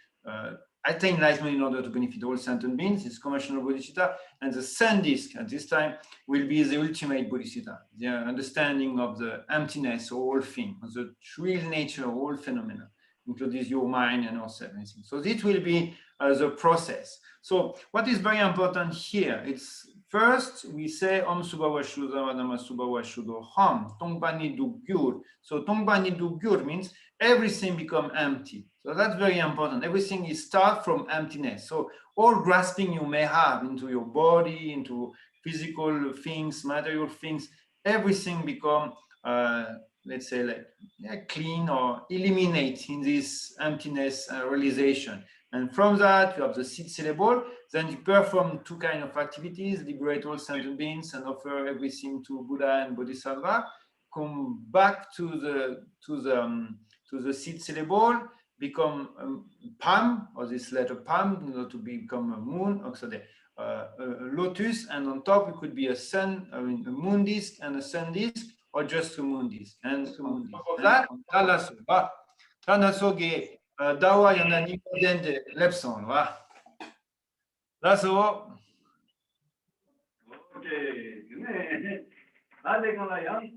attain enlightenment in order to benefit all sentient beings. It's conventional bodhicitta, and the sun disk at this time will be the ultimate bodhicitta, the understanding of the emptiness of all things, the real nature of all phenomena, including your mind and yourself. So this will be the process. So what is very important here, it's first we say Om Subhawa Shuddha Vadama Subhawa Shuddha Ham Tongpani Du Gyur. So Tongpani Du Gyur means everything become empty. So that's very important. Everything is start from emptiness. So all grasping you may have into your body, into physical things, material things, everything become let's say like clean or eliminate in this emptiness realization. And from that, you have the seed syllable. Then you perform two kinds of activities: liberate all sentient beings and offer everything to Buddha and Bodhisattva. Come back to the seed syllable, become Pam, or this letter Pam, in order to become a moon, also a lotus, and on top it could be a sun, a moon disk and a sun disk, or just a moon disk. And on top of that, Dawa yana ni de lepson, wa. That's all. Okay, 네. 나대가라 양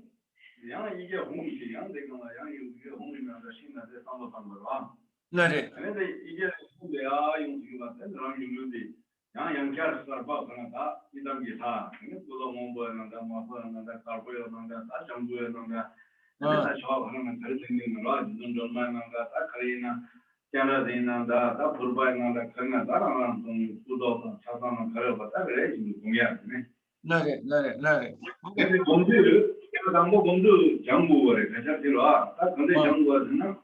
이게 홍이지 양대가라 양이 이게 홍이면 신나게 상관한 거라. 네. 근데 이게 뭐야 용기가 된다는 얘기인데 양양캬르 살바가다 이단계 다 그것도 뭔가는다 뭐하는다 깔보여는다 다 정도였는다. 다 좋아하는 걸 생기는 거라 눈 좀만한다 다 그리나 캐나다인한다 다 불바인한다 그러나 다른 부도도 차단은 걸어봤다 그래 지금 공약이네. 네. 근데 공부를 당고 공부 정부에 가자지로 딱 근데 정부는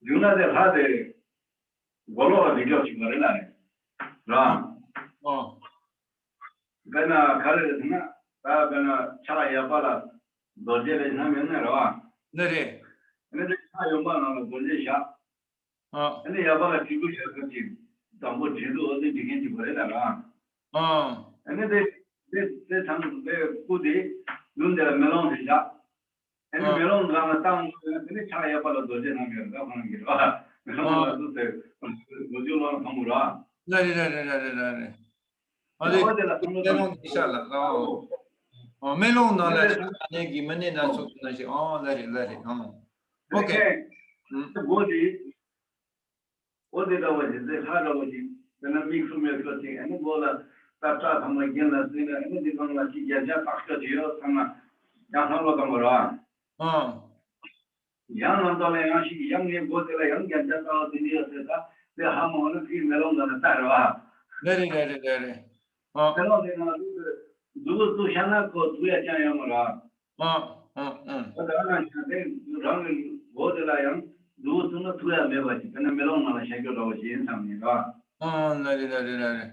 누나들 하되 원어가 되겠지 말이야. 라. 그러나 가르치나 다변아 차야발라 도제를 하면 내려와 네네. 근데 차용반은 도제샤 근데 야발라 지구셔 같이 담보 제도 어디 되겠지 그래다가 근데 내 장내 부디 눈대라 멜론이자 근데 멜론 가면 땅 근데 차야발라 도제하면 가는 게 와. 멜론도 돼. 도제로는 가물아. 네네네네네네. 어디라 멜론 인샬라. 멜론 나라 얘기 맨날 나서 나지. 네네. 오케이. 뭐지? 어디다 와지? 내 하러지. 내가 미크로메 거치 아니 뭐라 따따 한번 견나 쓰는 아니 지금 같이 야자 박서지요 상나 양상로 가물아. 양한도에 양시 양내 보들라 양견자가 드리었다. 내 하모는 그 멜론가는 따라와. 네네네네. 멜론이나 누구도 하나고 두야 자야마라. 그다음에 내 보들라 양 누구도 두야 매바지. 근데 멜론만 셔겨도 인상이가. 네네네네.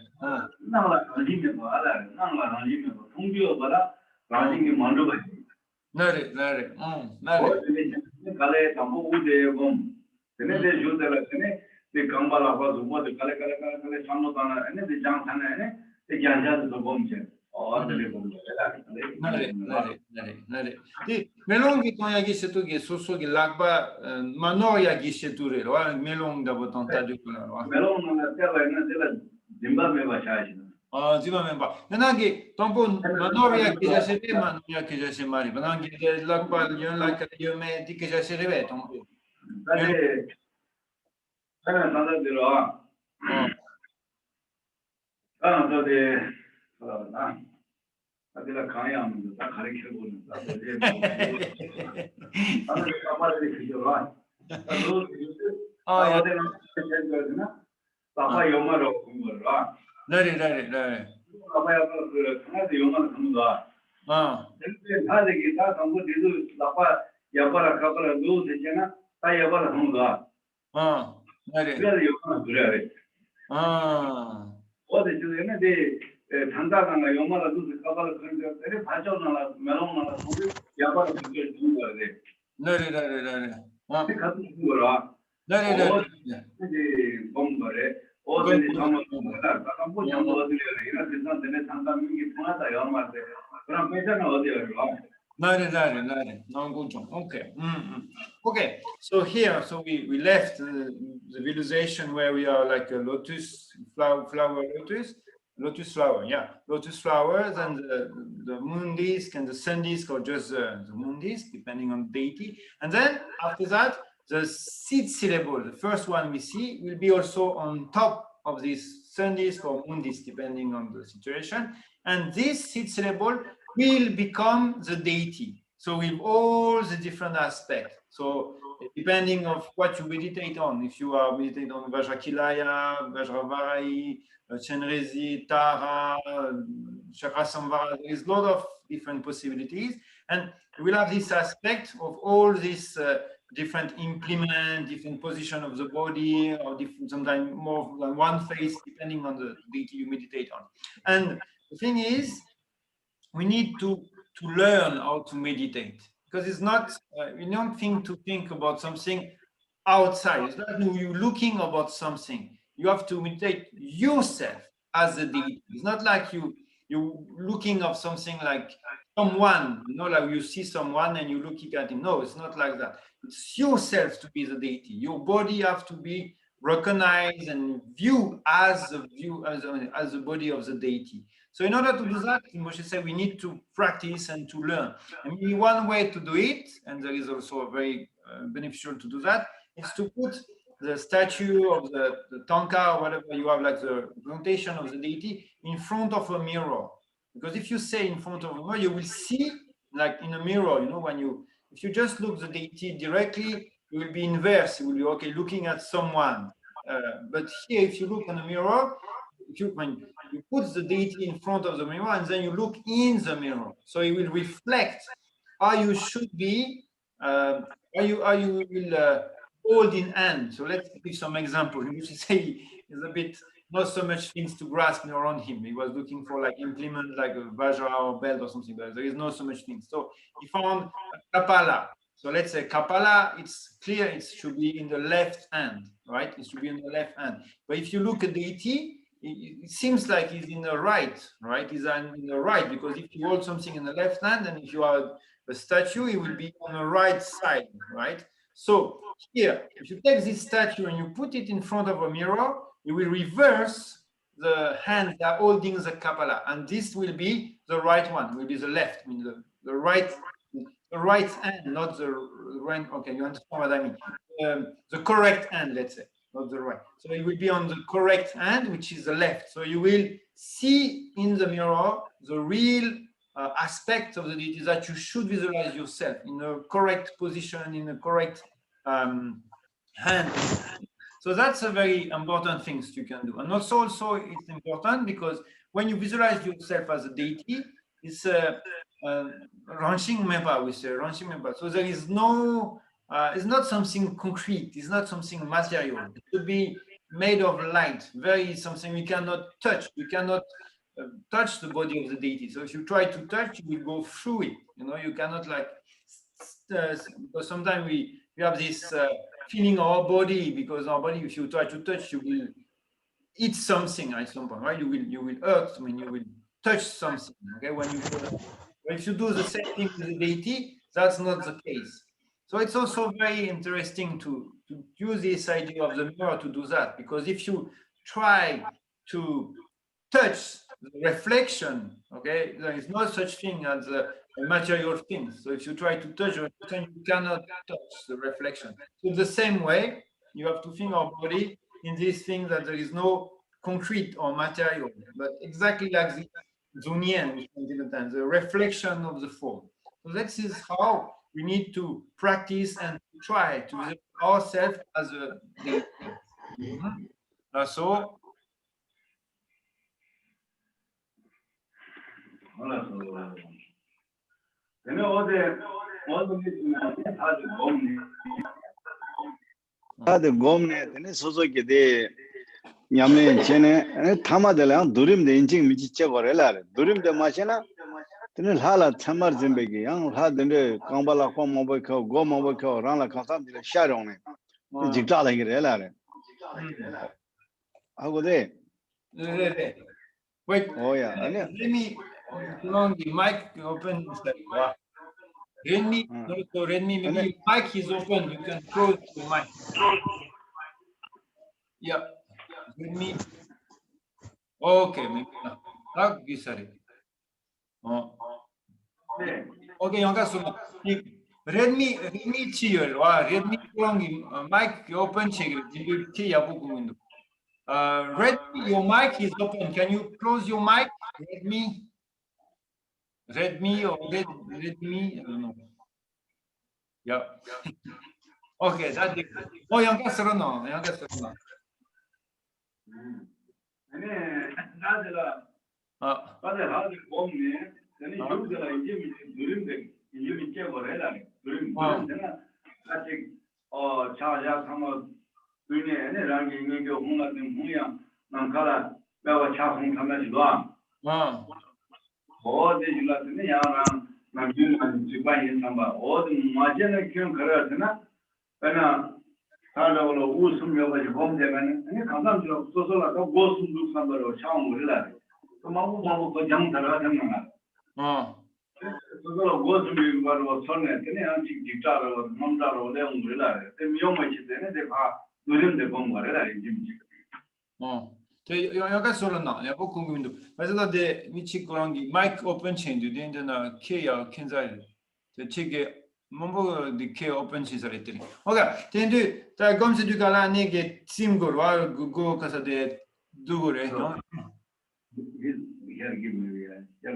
나라 알리면 알아. 나라 알리면 통비어 봐라. 라진이 만들어지. 네네. kalay tambo ude gom tene de jodela tene de kambala ba zumo de kale samno dana ene de jang thana ene de gyanja de gom che de gom 네네. 이 멜롱기 통야기 세토기 소소기 락바 마노야기 세토레로 멜롱다 보통타주구나. 멜롱나 테라 ene de 짐바메 ba shaji 지금 봐. 나기 톰본 마노리아 기자세데 마노리아 기자세 마리. 나기 락바 연락 요메 디기자세레베 톰본. 근데 저는 산다들어 저데 나 아들아 가야면 다 가르쳐 보는 다 저데 아들 아마들이 그저와 아들 아들나 바빠 영어로 공부를 네네. 아빠야 그 강아지 영어를 공부가 근데 다들이 다 공부 뒤도 바빠 야바라 가바라 누우 되잖아 다 야바라 공부가 네네. 그래서 영어를 그래야 어디 저는 내 단다가 영어를 누우 가바라 그런데 발전하나 메롱하나 공부 야바라 그걸 두는 거야 돼 네네네네. 그 같은 거라 네네네. 이제 bombaré 어디 정말 뭐 정도 어디래 이런 괜찮은데 상담이 편하다 영어한테 그럼 괜찮아 어디로 네네네네. 나군종. Okay. So here, we left the visualization where we are like a lotus flower, lotus flower. Yeah, lotus flowers, and the moon disc and the sun disc, or just the moon disc, depending on deity. And then after that, the seed syllable, the first one we see, will be also on top of this sun disc or moon disc, depending on the situation. And this seed syllable will become the deity. So with all the different aspects. So depending on what you meditate on, if you are meditating on Vajrakilaya, Vajravarai, Chenrezi, Tara, Chakrasamvara, there is a lot of different possibilities. And we'll have this aspect of all these different implement, different position of the body, or different, sometimes more than one face, depending on the deity you meditate on. And the thing is, we need to learn how to meditate, because it's not, we don't think about something outside. It's not you looking about something. You have to meditate yourself as a deity. It's not like you looking of something like someone, like you see someone and you looking at him. No, it's not like that. It's yourself to be the deity. Your body have to be recognized and viewed as the body of the deity. So in order to do that, Moshe said we need to practice and to learn. And maybe one way to do it, and there is also a very beneficial to do that, is to put the statue of the Tanka or whatever you have, like the representation of the deity, in front of a mirror. Because if you say in front of a mirror, you will see, like in a mirror, if you just look the deity directly, you will be inverse. You will be looking at someone. But here, if you look in a mirror, when you put the deity in front of the mirror and then you look in the mirror, so it will reflect how you should be, how you will hold in hand. So let's give some example. You say it's a bit not so much things to grasp around him. He was looking for like implement, like a vajra or belt or something, but there is not so much things. So he found Kapala. So let's say Kapala, it's clear it should be in the left hand, right? It should be in the left hand. But if you look at deity, it seems like he's in the right? He's in the right, because if you hold something in the left hand and if you are a statue, it will be on the right side, right? So here, if you take this statue and you put it in front of a mirror, you will reverse the hand that are holding the Kapala, and this will be the right one, will be the left, I mean the right hand, not the right. Okay, you understand what I mean? The correct hand, let's say, not the right. So it will be on the correct hand, which is the left. So you will see in the mirror the real aspect of the deity that you should visualize yourself in a correct position, in a correct hand. So that's a very important thing you can do. And also it's important because when you visualize yourself as a deity, it's a Ranching Mepa, we say Ranching Mepa. So there is no, it's not something concrete, it's not something material. It should be made of light, very something we cannot touch. We cannot touch the body of the deity. So if you try to touch, you will go through it. You cannot like, because sometimes we have this feeling of our body, because our body, if you try to touch, you will eat something at some point, right? You will hurt, I mean, you will touch something, okay? If you do the same thing with the deity, that's not the case. So it's also very interesting to use this idea of the mirror to do that, because if you try to touch the reflection, okay, there is no such thing as a material thing. So if you try to touch the reflection, you cannot touch the reflection. So the same way, you have to think our body in this thing that there is no concrete or material, but exactly like the Zunyan, the reflection of the form. So this is how we need to practice and try to visualize ourselves as a deity. So 다들 곰네 되네 소소게 돼 냠네 쟤네 타마들랑 두림데 인증 미치체 거래라 두림데 마시나 되네 하라 참말 zembe게 양 하던데 강발라 콤모버코 고모버코 랑라 카삼들 샤롱네 직자다 그래라 하고데 wait, 오야 아니 let me long the mic open. Redmi, so Redmi, maybe your mic is open. You can close the mic. Yeah, Redmi. Okay, maybe not. Sorry. Okay, you got some. Redmi chill. Redmi long mic open. Redmi, your mic is open. Can you close your mic, Redmi or Redmi? I don't know. Yeah. Okay, that's it. Oh, yang ka sarana. 다들 하들 곰네 되네 유들아 이제 누림데 이제 깨버려라 누림데나 아직 자자 한번 눈에네 랑게 이게 홍나는 홍야 남가라 내가 차홍 담아지도 어디 줄라드네 야랑 남준만 주관인 삼바 어디 맞는 그런 거라잖아 그러나 살아오로 웃음여가지고 범죄면 아니 감사합니다 소소라도 고숨도 삼바로 차홍 올라래 마구 그 장사를 하잖아. 그거 고슴이 바로 손에 그냥 직자로 몸자로 내용들이라. 명명이 되네 내가 누림데 본 거래라 이제. 약간 소리나. 야, 궁금인데. 맞아, 내 미치 그런 게 마이크 오픈 체인도 된다나 케야 켄자일. 대체게 뭔가 그 오픈 체인을 했더니. 오케이. 근데 다 검색 두가라 네게 팀고 와 그거 가서 대 누구래? Here give me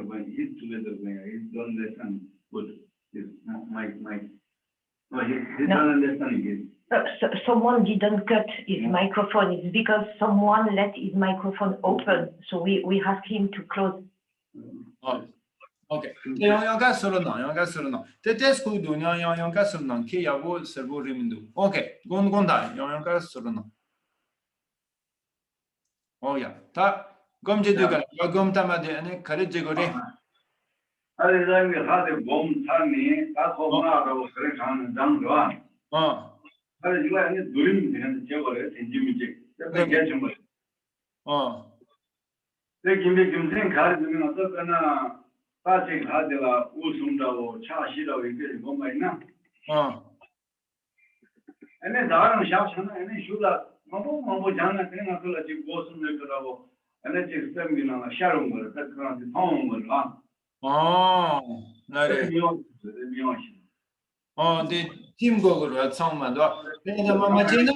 when he's together when he's don't understand good his mic no he don't understand it. Someone didn't cut his microphone. It's because someone let his microphone open, so we asked him to close. Okay. 영어가 서러나. 테테스쿠도 영어가 서러나. 케야고 서버리민도. Okay. 곤다. 영어가 서러나. Oh yeah. Ta gom je dugal. Gom tamade ane kare je gore. 아래장이 하대 몸 산이 다 소문하라고 그래 가는 장도와 Oh. 아래 이거 아니 누림 되는 제거래 된지미지 옆에 개좀 뭐 Oh. 내 김에 김생 가르치면 어떨까나 빠지 가대가 우승다고 차시라고 이게 뭐가 있나 Oh. 아니 나는 샤샤나 아니 슈라 뭐 장나 그냥 그걸 지금 고슴을 거라고 아니 지금 쌤이나 샤롱 걸 그런 통은 걸라 Oh. Nare. Oh, the team gogoro at songman. Neda mama jena.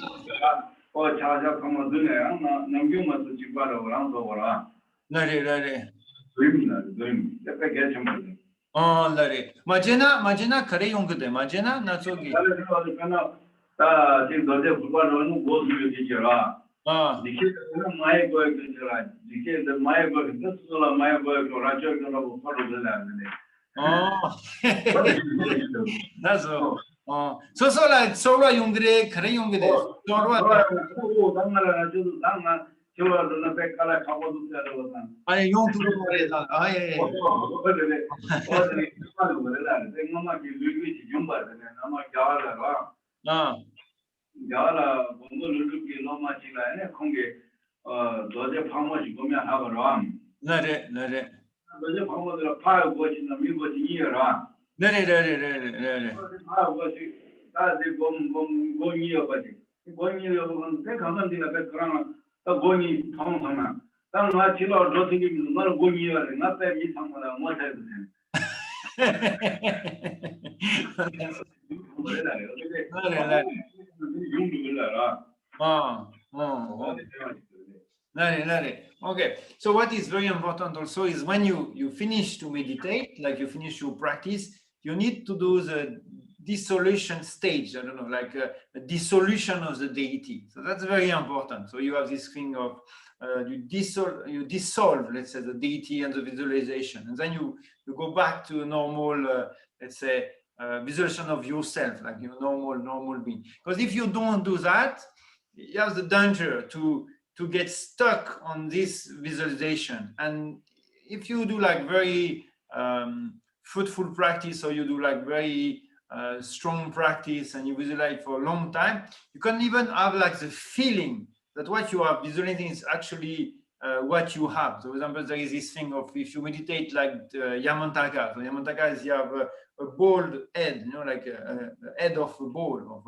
자자 그만 드네 나 남경만 또 집바로 오랑도 오라 Nare. 드림 옆에 개좀 Oh, nare. Majena kare yongde. Majena na sogi. 그래서 그나 다 지금 너제 불바로는 무엇을 얘기해라 Ah. 니케는 마에 거에 그저라 니케는 마에 거에 그스라 마에 거에 라저거라고 퍼르들라는데 Oh. That's all. Oh. So like solo yongre kare yongde. 오 당나라 저도 당나 저러는 백깔아 가고도 되더라 아니 용두로 말해서 아예. 그래 어디 말도 그래라 내가 루이지 좀 봐야 아마 가라라 아. 야라 뭔가를 그렇게 넘어지라네 공개 너제 방어지 보면 하거라 네네 너제 방어들 파고 거치나 미고지 이어라 네네 파고 거치 다들 봄 고니어 거치 고니어 보면 배 감사합니다 배 그러나 또 고니 통하나 땅나 지로 로팅이 너 고니어래 나때 이 상마다 뭐 해도 Okay, so what is very important also is when you finish to meditate, like you finish your practice, you need to do the dissolution stage. I don't know, like a dissolution of the deity. So that's very important. So you have this thing of you dissolve, let's say, the deity and the visualization, and then you go back to a normal, let's say, visualization of yourself, like your normal being. Because if you don't do that, you have the danger to get stuck on this visualization. And if you do like very fruitful practice, or you do like very strong practice, and you visualize for a long time, you can even have like the feeling that what you are visualizing is actually what you have. So, for example, there is this thing of if you meditate like Yamantaka. So Yamantaka is you have a bald head, you know, like a head of a ball, of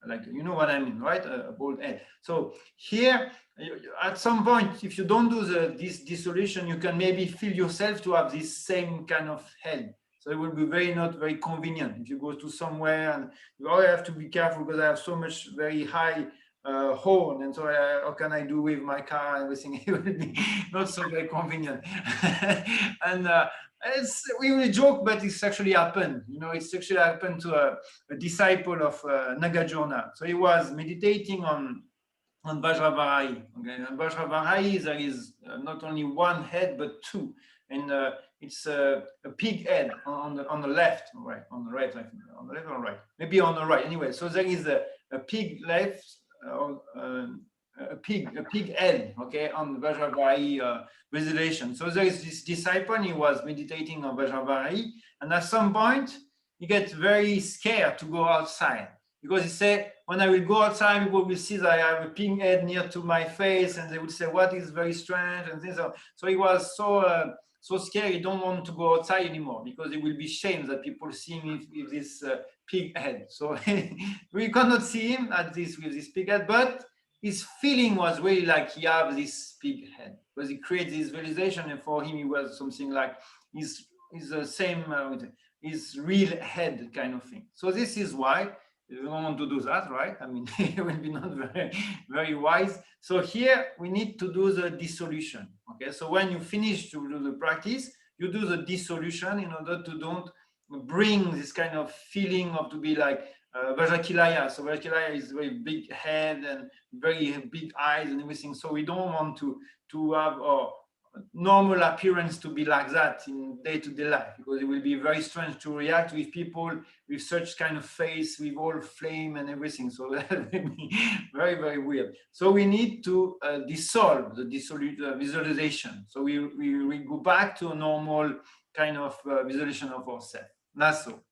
like, you know what I mean, right? A bald head. So here, at some point, if you don't do this dissolution, you can maybe feel yourself to have this same kind of head. So it will be not very convenient if you go to somewhere and I have to be careful because I have so much very high horn, and so how can I do with my car and everything? It will be not so very convenient. And we will joke, but it's actually happened. You know, it's actually happened to a disciple of Nagarjuna. So he was meditating on Vajravarahi. Okay, on Vajravarahi there is not only one head but two, and it's a pig head on the left, right, on the right, on the left or right, maybe on the right. Anyway, so there is a pig left. A pig head, okay, on Vajravarahi visualization. So there is this disciple, he was meditating on Vajravarahi, and at some point he gets very scared to go outside because he said, when I will go outside, people will see that I have a pig head near to my face, and they would say, what is very strange, and things. So he was so scared, he don't want to go outside anymore because it will be shame that people see him with this pig head. So we cannot see him with this pig head, but his feeling was really like he has this pig head because he creates this visualization, and for him it was something like he's the same, his real head kind of thing. So this is why you don't want to do that, right? I mean, it will be not very, very wise. So here we need to do the dissolution. Okay, so when you finish to do the practice, you do the dissolution in order to don't bring this kind of feeling of to be like Vajrakilaya. So Vajrakilaya is very big head and very big eyes and everything. So we don't want to have normal appearance to be like that in day-to-day life, because it will be very strange to react with people with such kind of face, with all flame and everything. So that will be very, very weird. So we need to dissolve the visualization. So we go back to a normal kind of visualization of ourselves. That's all.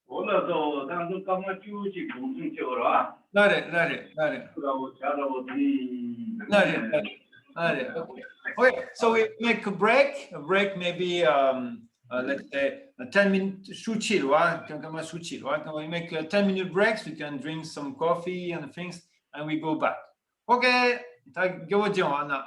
올라서 당도 까마 쭈지 공중 찍어라. 나래. 그러고 잘하고 나래. Okay, so we make a break maybe let's say 10 minutes suchil, right? We make a 10-minute breaks, we can drink some coffee and things, and we go back. Okay, tak gyojo ana.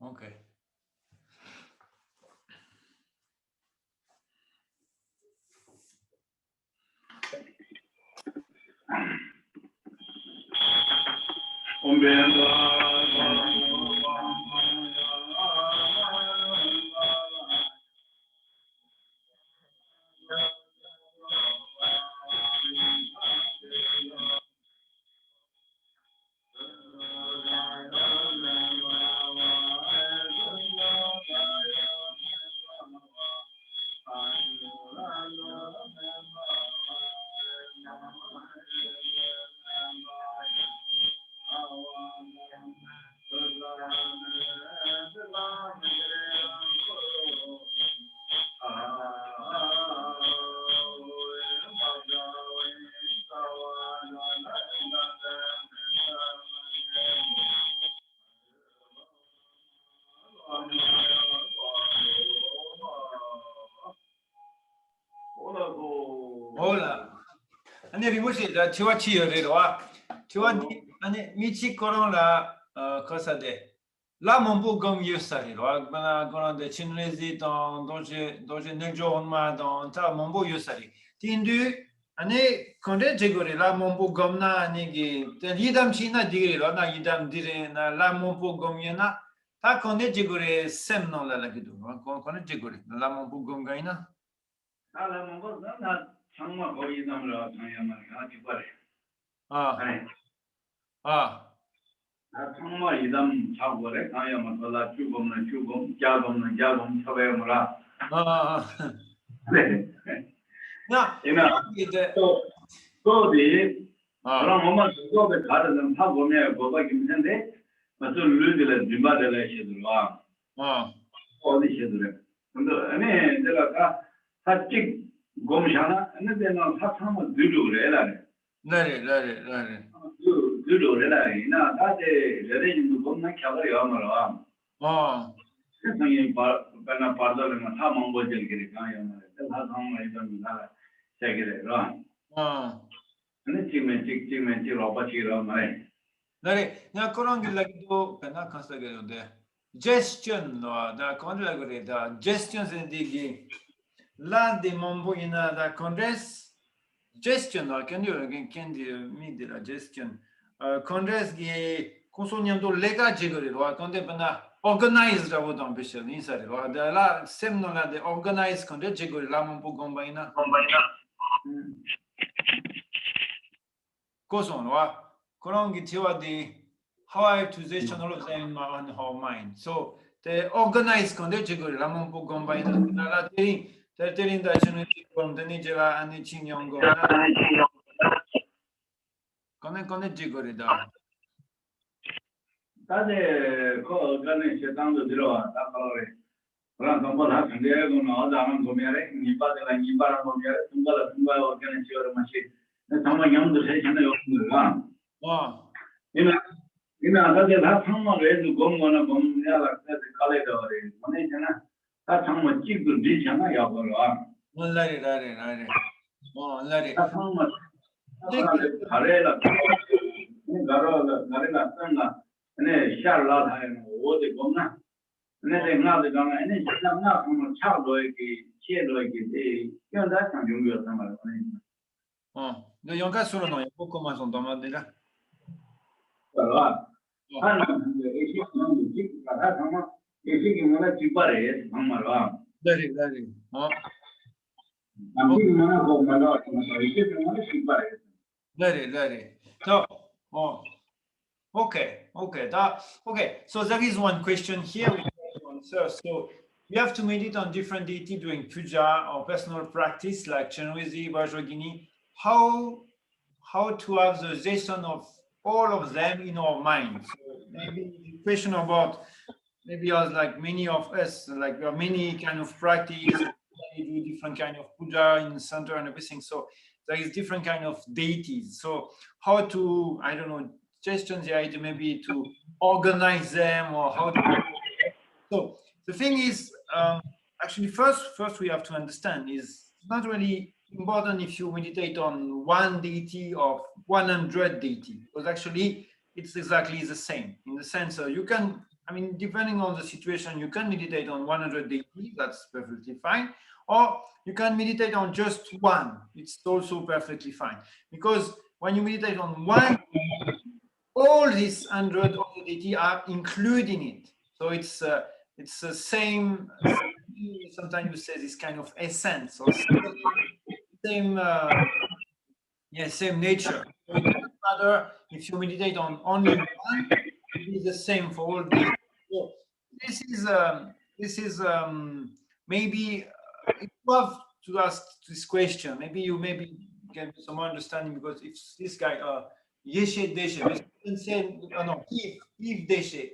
Okay. Hola. Ani rimushi da chiwa chi yore wa. Chiwa di ani michi koron la cosa de. La mombo gom yusari wa bana koron de chinrezi dans doje neljo onma dans ta mombo yusari. Tindu ani konde jegore la mombo gomna ani gi te yidam china digre lo na yidam dire na la mombo gom yana ta konde jegore sem non la gidu. Konde jegore la mombo gom gaina. la mombo na changma go yidam la changma ga ti pare changma yidam chagore kaya ma la chugom na chugom jagom sabe mura 야, 이제 또 그럼 엄마 그거에 가르는 하고면 뭐가 있는데 맞죠 룰들을 준비하려 해들와 어디 해들어 근데 아니 내가 사직 곰샤나 근데는 사상을 들으려래 네네 들으려래 이나 다들 레레님도 곰나 켜버려 말아 세상에 바나 바다는 다 망고질 그래 가요 다 상황이 좀 나. 제게래라. 근데 지금 로봇이라 말해. 네, 나 그런 게 라기도 배나 컨스트럭트인데 gestion da control 그래 da gestion sendi기 la de momboina da congress gestion can you mi de la gestion congress gi consoniando lega jegorelo conde bana organize da vodon bishel inside lo da la semno la de organize conde jegorelo la mombo gombaina goes on, how I have to position all of them in my own mind. So the organized condition, la mompo combine la telling that from the Nigela and the Chinyongo. Connect jigorida. 다들 그 organize 세상도 들어와 다 그래. 그런 정보 다 준비하고 나와서 보면에 이바랑 보면에 중간에 organize를 마치 정말 영도 세션에 없는가. 이나 아까도 다 상마를 해도 공부나 공부해라 그래서 칼에도 그래. 뭐냐나 다 상마 찍고 뒤잖아 야보라. 라리. 다 상마 잘해라. 가래가 쓴다. 네 샤라 하는 어디 공나. 네 나도 가면 네 나 정말 차도 이렇게 치에도 이렇게 현다 참 용기였단 말이야. 너 영가 수로 너 poco más on tomadera. Allora, So, okay. So there is one question here. So you have to meditate on different deity doing puja or personal practice like Chenrezig, Vajrayogini. How to have the lesson of all of them in our mind. So maybe the question about maybe us like many of us, like there are many kind of practice, we do different kind of puja in the center and everything. So there is different kind of deities. So how to, I don't know, suggestions the idea maybe to organize them or how to. So the thing is, actually first we have to understand is not really important if you meditate on one deity or 100 deity, because actually it's exactly the same in the sense you can I mean, depending on the situation, you can meditate on 100 deities, that's perfectly fine. Or you can meditate on just one, it's also perfectly fine. Because when you meditate on one, all these 100 of the deity are included in it. So it's the same, sometimes you say this kind of essence or same same nature. So it doesn't matter if you meditate on only one, it is the same for all these. So this is maybe you have to ask this question. Maybe you get some understanding, because if this guy Yeshe Deshe, say no, if Deshe,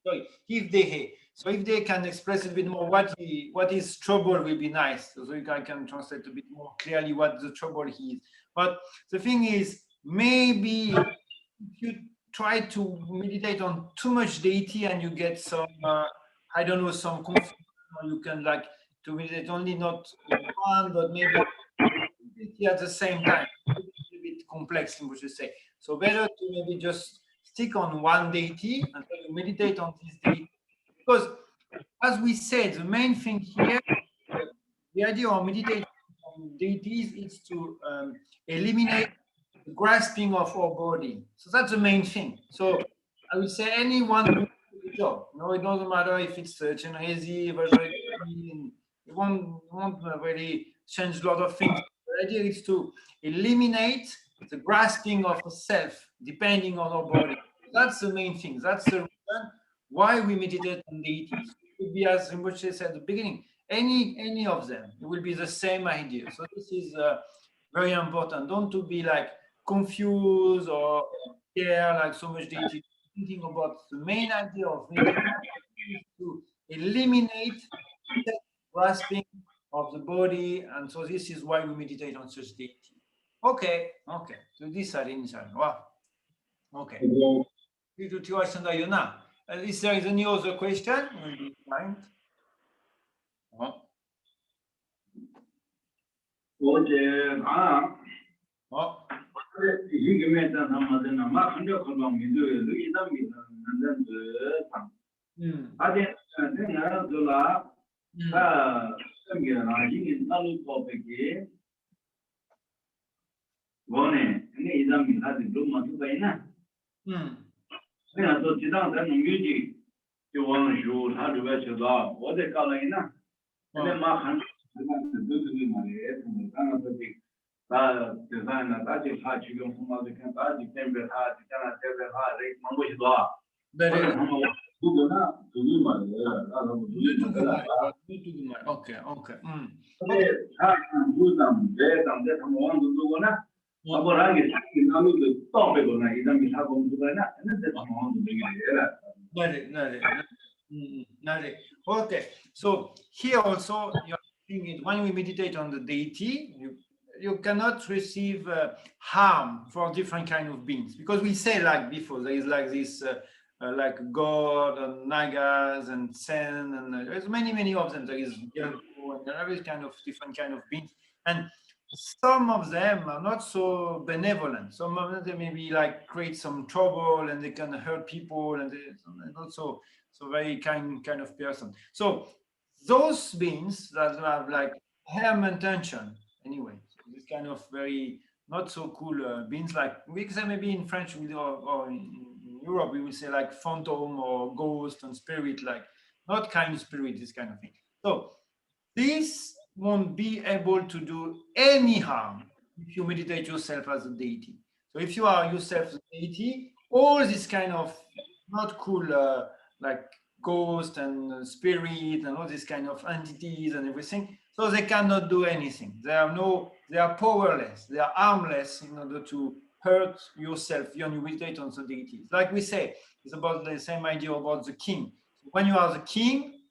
sorry, if Dehe. So if they can express a bit more what is trouble will be nice. So I can translate a bit more clearly what the trouble is. But the thing is, maybe if you try to meditate on too much deity and you get some, I don't know, some confusion, or you can like to meditate only not one, but maybe at the same time. It's a bit complex, what you say. So better to maybe just stick on one deity and then you meditate on this deity. Because as we said, the main thing here, the idea of meditating on deities is to eliminate the grasping of our body. So that's the main thing. So I would say anyone who does the job. No, it doesn't matter if it's Chenrezig, it won't really change a lot of things. The idea is to eliminate the grasping of the self depending on our body. That's the main thing. That's the reason why we meditate on deities. It could be, as Rinpoche said at the beginning, any of them. It will be the same idea. So this is very important. Don't to be like confused or care like so much deity. Thinking about the main idea of meditation is to eliminate the grasping of the body, and so this is why we meditate on such deity. Okay. So this is wow. Okay. Is there any other question? Okay. Okay. So here also you're thinking when we meditate on the deity, you cannot receive harm for different kind of beings, because we say like before there is like this like God and Nagas and Sen, and there's many of them. There is Gelpo, and there is kind of different kind of beings, and some of them are not so benevolent. Some of them they maybe like create some trouble and they can hurt people, and they're not so very kind of person. So those beings that have like harm intention anyway, this kind of very not so cool beings, like we say maybe in French or in Europe we will say like phantom or ghost and spirit, like not kind spirit, this kind of thing. So this won't be able to do any harm if you meditate yourself as a deity. So if you are yourself a deity, all this kind of not cool like ghost and spirit and all these kind of entities and everything, so they cannot do anything. They are powerless, they are harmless in order to hurt yourself when you meditate on the deities. Like we say, it's about the same idea about the king. When you are the king,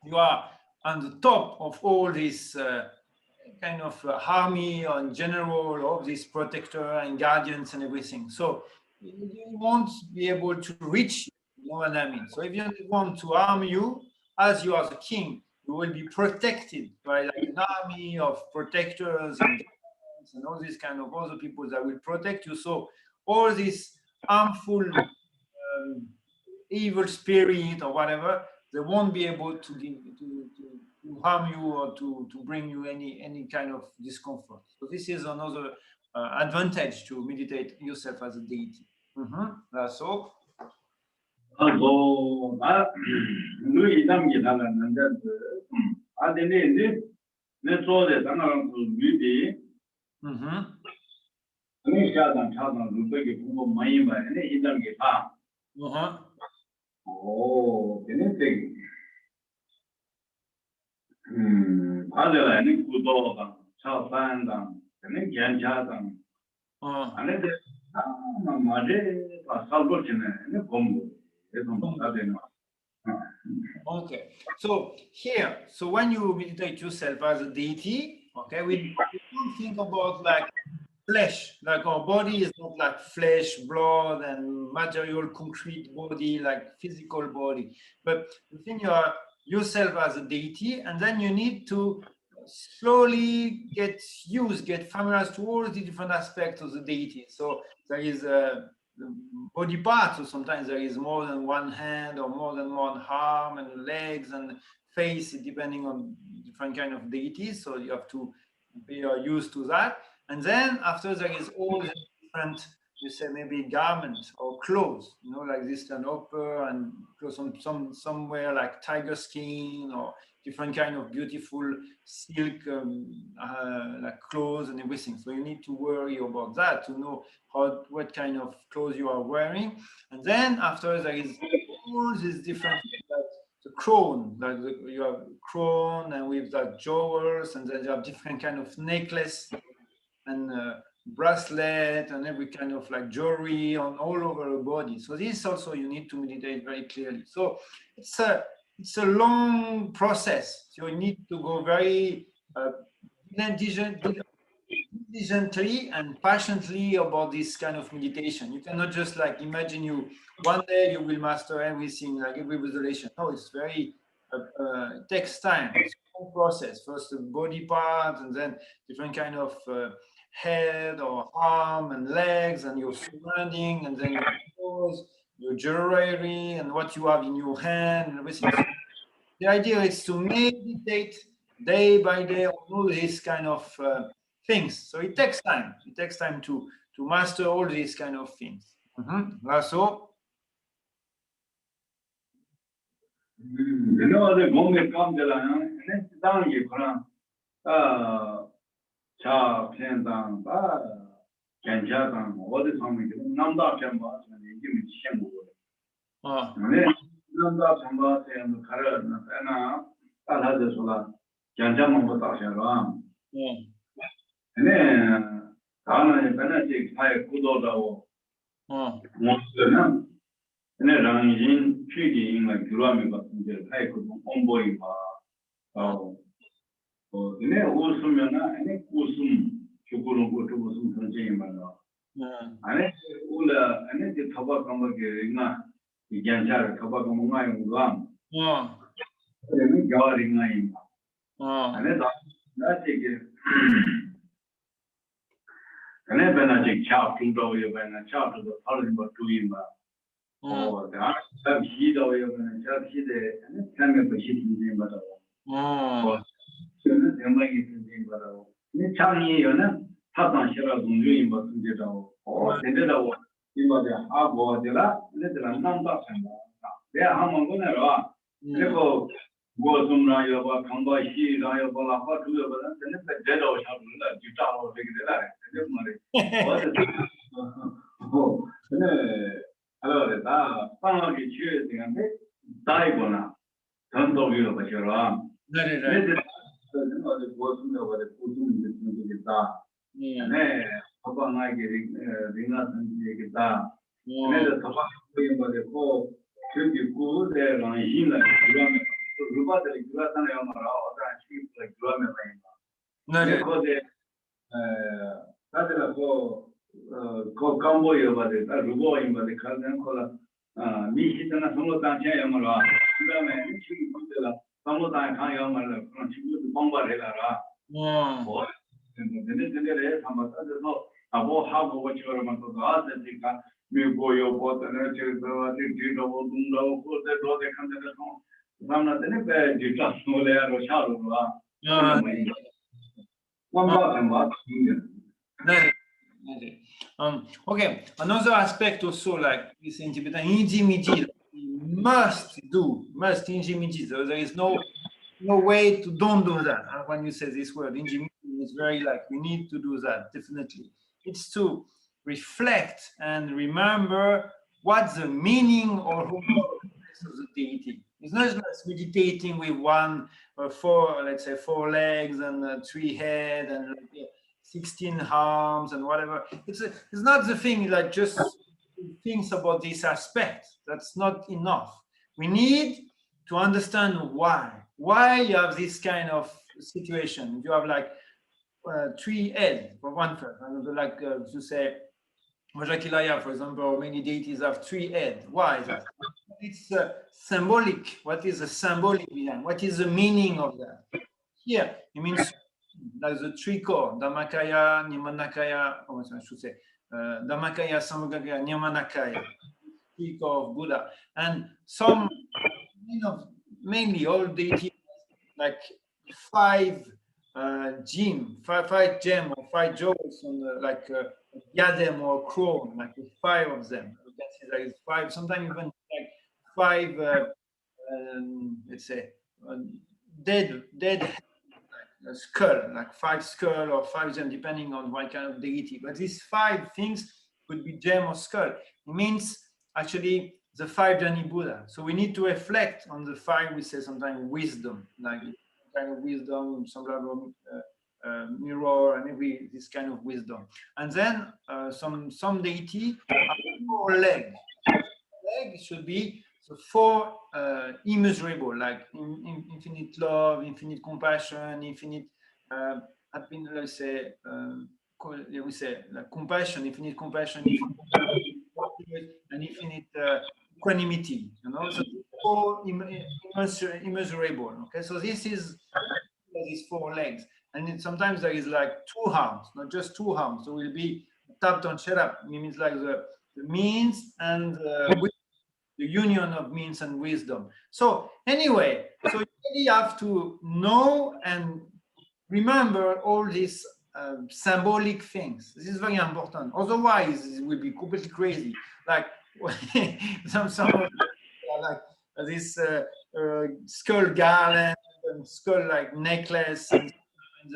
you are on the top of all this kind of army and general, all these protector and guardians and everything. So you won't be able to reach, you know what I mean? So if you want to harm you, as you are the king, you will be protected by like an army of protectors and all these kind of other people that will protect you. So all these harmful evil spirit or whatever, they won't be able to harm you or to bring you any kind of discomfort. So this is another advantage to meditate yourself as a deity. That's all. Also, lui damgi dalla nanda adene ne so de dana lui de ne shadan chadan rupe ke ko mai ba ne idamgi ha oh ne te adela ne kudo da cha fan da ne gyan cha da ane de ma de pa salvo ne bombo. Okay, so here, so when you meditate yourself as a deity, okay, we don't think about like flesh, like our body is not like flesh, blood, and material, concrete body, like physical body. But you think you are yourself as a deity, and then you need to slowly get familiar to all the different aspects of the deity. So there is a body parts, so sometimes there is more than one hand or more than one arm and legs and face, depending on different kind of deities. So you have to be used to that. And then after there is all the different, you say maybe garments or clothes, you know, like this and upper and clothes, somewhere like tiger skin or different kind of beautiful silk like clothes and everything. So you need to worry about that to know what kind of clothes you are wearing. And then after there is all these different, like the crown, like you have crown and with that jewels, and then you have different kind of necklace and bracelet and every kind of like jewelry on all over the body. So this also you need to meditate very clearly. So it's a long process. So you need to go very diligently and patiently about this kind of meditation. You cannot just like imagine you one day you will master everything, like every resolution. No, it's very it takes time. It's a long process. First the body part, and then different kind of head or arm and legs, and your surrounding, and then your clothes, your jewelry, and what you have in your hand, and everything. So the idea is to meditate day by day on all these kind of things. So it takes time. It takes time to master all these kind of things. So. You know, the moment comes along, and it's down you can cha pen down, can chat on all the time. Nanda Chamba and give me Shambo. Nanda Chamba and the Kara and I'll have the solar. Janjama Tasha. And then Dana Benedict High Kudo. And then in treaty in like Gurami, the high onboy. Oh, the name Usumana and a Usum, Chukulum go to Usum Sanjimana. And Ula and the Tabakama, the Janjar, Tabakamai Ulam. And then Garing name. And then that's it. And then Benedict Chow to do you when a child to the Parliament to him. Oh, the Arab heat of you and a heat and a time of a shit in the battle. Oh, the money in the battle. The Chinese, you know, Patan Shara doing but in the door. Oh, the little one, you were the half or the little number. They are Hamangona. Little go some Raya, Kamba, she, Raya, Balapa, to the balance, and it's a dead or something like you talk about the oh, allora da fanno che ci siano dai buona tanto io faccio ne ne possono avere di da ne papa mai che ringa che da ne da papa io vado ko che ku de la in ruba de la sana io mara da ci la ruba me ne ko de da ko Combo Yovade, Rubo in the Kazankola, Mishitana, Somotan Yamara, Somotan Kayamara, contribute to Bomba Hela. abo hago wachorama to adetika mi goyo botane chirdo tito dundo ko de do de khande de so samna de ne pe dita no le ro sha ro la Okay, another aspect also like this inji must inji. So there is no way to don't do that. And when you say this word, inji is very like we need to do that, definitely. It's to reflect and remember what's the meaning or who of the deity. It's not just meditating with one or four, let's say 4 legs and 3 heads and 16 arms and whatever. It's not the thing like just things about this aspect. That's not enough. We need to understand why you have this kind of situation. You have like 3 heads for one person, like to say Mojakilaya, for example, many deities have 3 heads. Why is that? It's symbolic. What is the symbolic behind? What is the meaning of that? Here, it means like the 3 core, Dhammakaya, Nirmanakaya, I should say, Dhammakaya, Sambhogakaya, Nirmanakaya, 3 core of Buddha. And some, mainly all deities, like 5 gem or 5 jewels on like diadem or crown, like 5 of them. You can see there is 5, sometimes even like 5, let's say, dead like skull, like 5 skull or 5 gem, depending on what kind of deity. But these 5 things could be gem or skull. It means actually the 5 Dhyani Buddha. So we need to reflect on the 5, we say sometimes wisdom, like kind of wisdom, some level mirror, and this kind of wisdom. And then some deity have 4 legs. Leg should be so 4 immeasurable, like infinite love, infinite compassion, infinite happiness. Let's say we say like compassion, infinite compassion, and infinite equanimity. So 4 immeasurable. Okay, so this is these 4 legs, and sometimes there is like 2 arms, not just 2 arms. So will be tapped on Sherab. It means like the means and the union of means and wisdom. So anyway, so you really have to know and remember all these symbolic things. This is very important. Otherwise, it will be completely crazy. Like some like this skull garland and skull like necklace and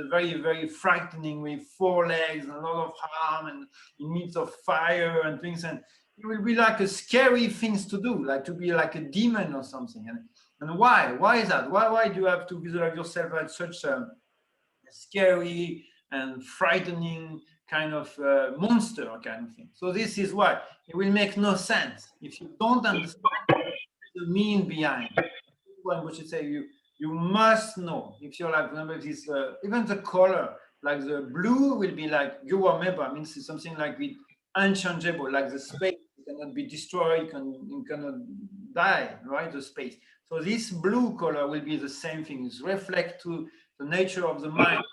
very, very frightening with 4 legs and a lot of harm and in midst of fire and things, and it will be like a scary things to do, like to be like a demon or something. And why is that? Why do you have to visualize yourself as such a scary and frightening kind of monster kind of thing? So this is why it will make no sense if you don't understand the meaning behind it. One should say you must know. If you're like, remember this, even the color, like the blue will be like Yuwameba, means it's something like with unchangeable, like the space cannot be destroyed, you cannot die, right? The space. So this blue color will be the same thing. It's reflect to the nature of the mind,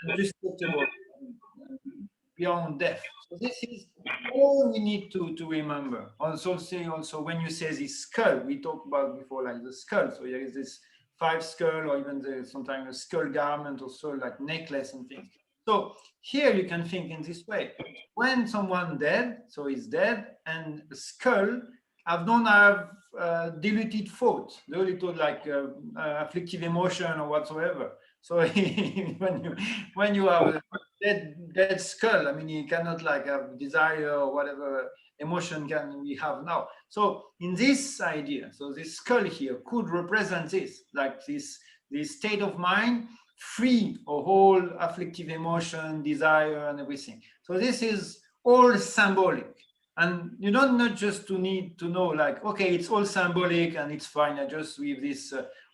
indestructible, beyond death. So this is all we need to remember. Also when you say this skull, we talked about before, like the skull. So there is this 5 skull, or even sometimes a skull garment, or so like necklace and things. So here you can think in this way. When someone dead, so he's dead, and a skull don't have diluted thought. They only thought like afflictive emotion or whatsoever. So when you have a dead skull, I mean, you cannot like have desire or whatever emotion can we have now. So in this idea, so this skull here could represent this, like this state of mind, free of all afflictive emotion, desire, and everything. So this is all symbolic. And you don't not just to need to know like, okay, it's all symbolic and it's fine, I just with this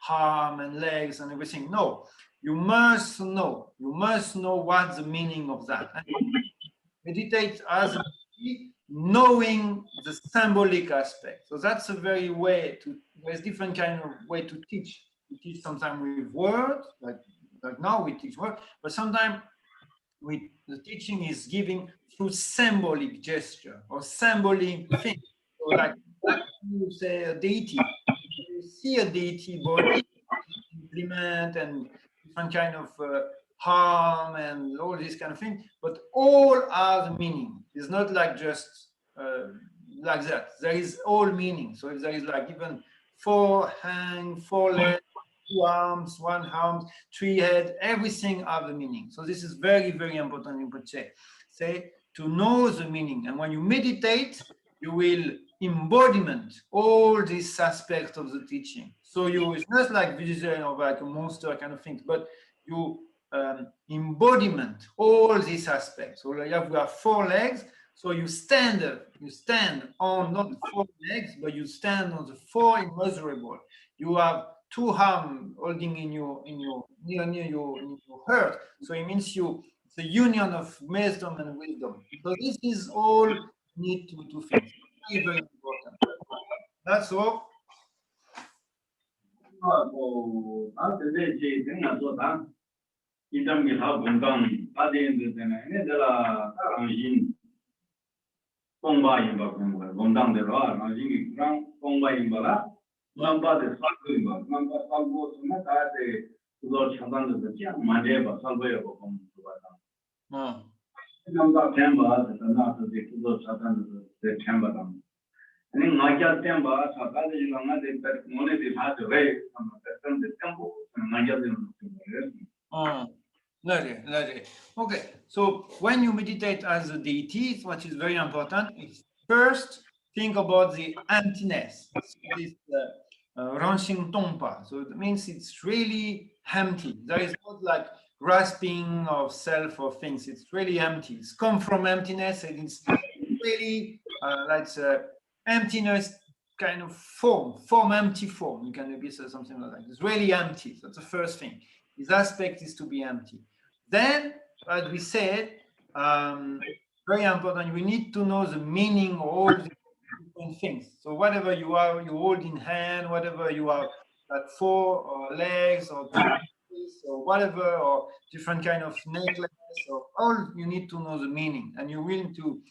arm and legs and everything. No, you must know what's the meaning of that. And meditate as knowing the symbolic aspect. So that's a very way to, there's different kind of way to teach. We teach sometimes with words, like now we teach words, but sometimes the teaching is giving through symbolic gesture or symbolic thing. So like you say a deity, you see a deity body, implement and different kind of harm and all this kind of thing, but all are the meaning. It's not like just like that. There is all meaning. So if there is like even 4 hands, 4 legs, 2 arms, 1 arm, 3 head, everything have the meaning. So this is very, very important in Rinpoche. Say to know the meaning. And when you meditate, you will embodiment all these aspects of the teaching. So it's not like visual or like a monster kind of thing, but you embodiment all these aspects. So we have 4 legs. So you stand on not 4 legs, but you stand on the 4 immeasurable. You have 2 arms holding near your heart. So it means it's a union of wisdom and wisdom. So this is all need to think. Very, very important. That's all. Okay, so when you meditate as a deity, what is very important is first think about the emptiness. This Ranxing Tongpa. So it means it's really empty. There is not like grasping of self or things. It's really empty. It's come from emptiness, and it's really like emptiness kind of form, empty form. You can maybe say something like that. It's really empty. That's the first thing. This aspect is to be empty. Then, as we said, very important, we need to know the meaning of all the different things. So whatever you hold in hand, whatever you have, like 4 legs or 2 legs or whatever, or different kind of necklace, or all you need to know the meaning, and you will to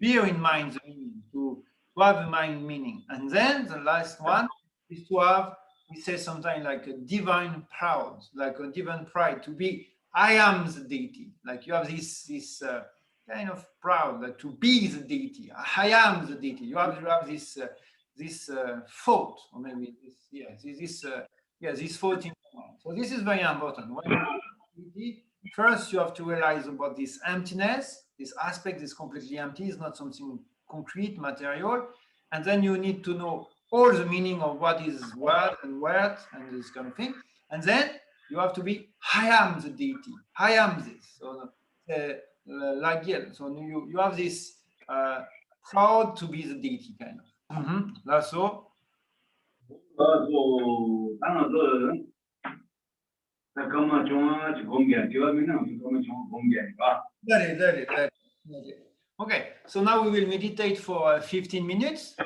bear in mind the meaning, to have the mind meaning. And then the last one is to have, we say sometimes like a divine proud, like a divine pride, to be, I am the deity. Like you have this kind of proud, like to be the deity. I am the deity. You have this thought, or maybe this thought in mind. So this is very important. When you first you have to realize about this emptiness. This aspect is completely empty. It's not something concrete, material. And then you need to know all the meaning of what is what and this kind of thing. And then you have to be, I am the deity. I am this. So like so you have this proud to be the deity kind of. That's all. Okay, so now we will meditate for 15 minutes.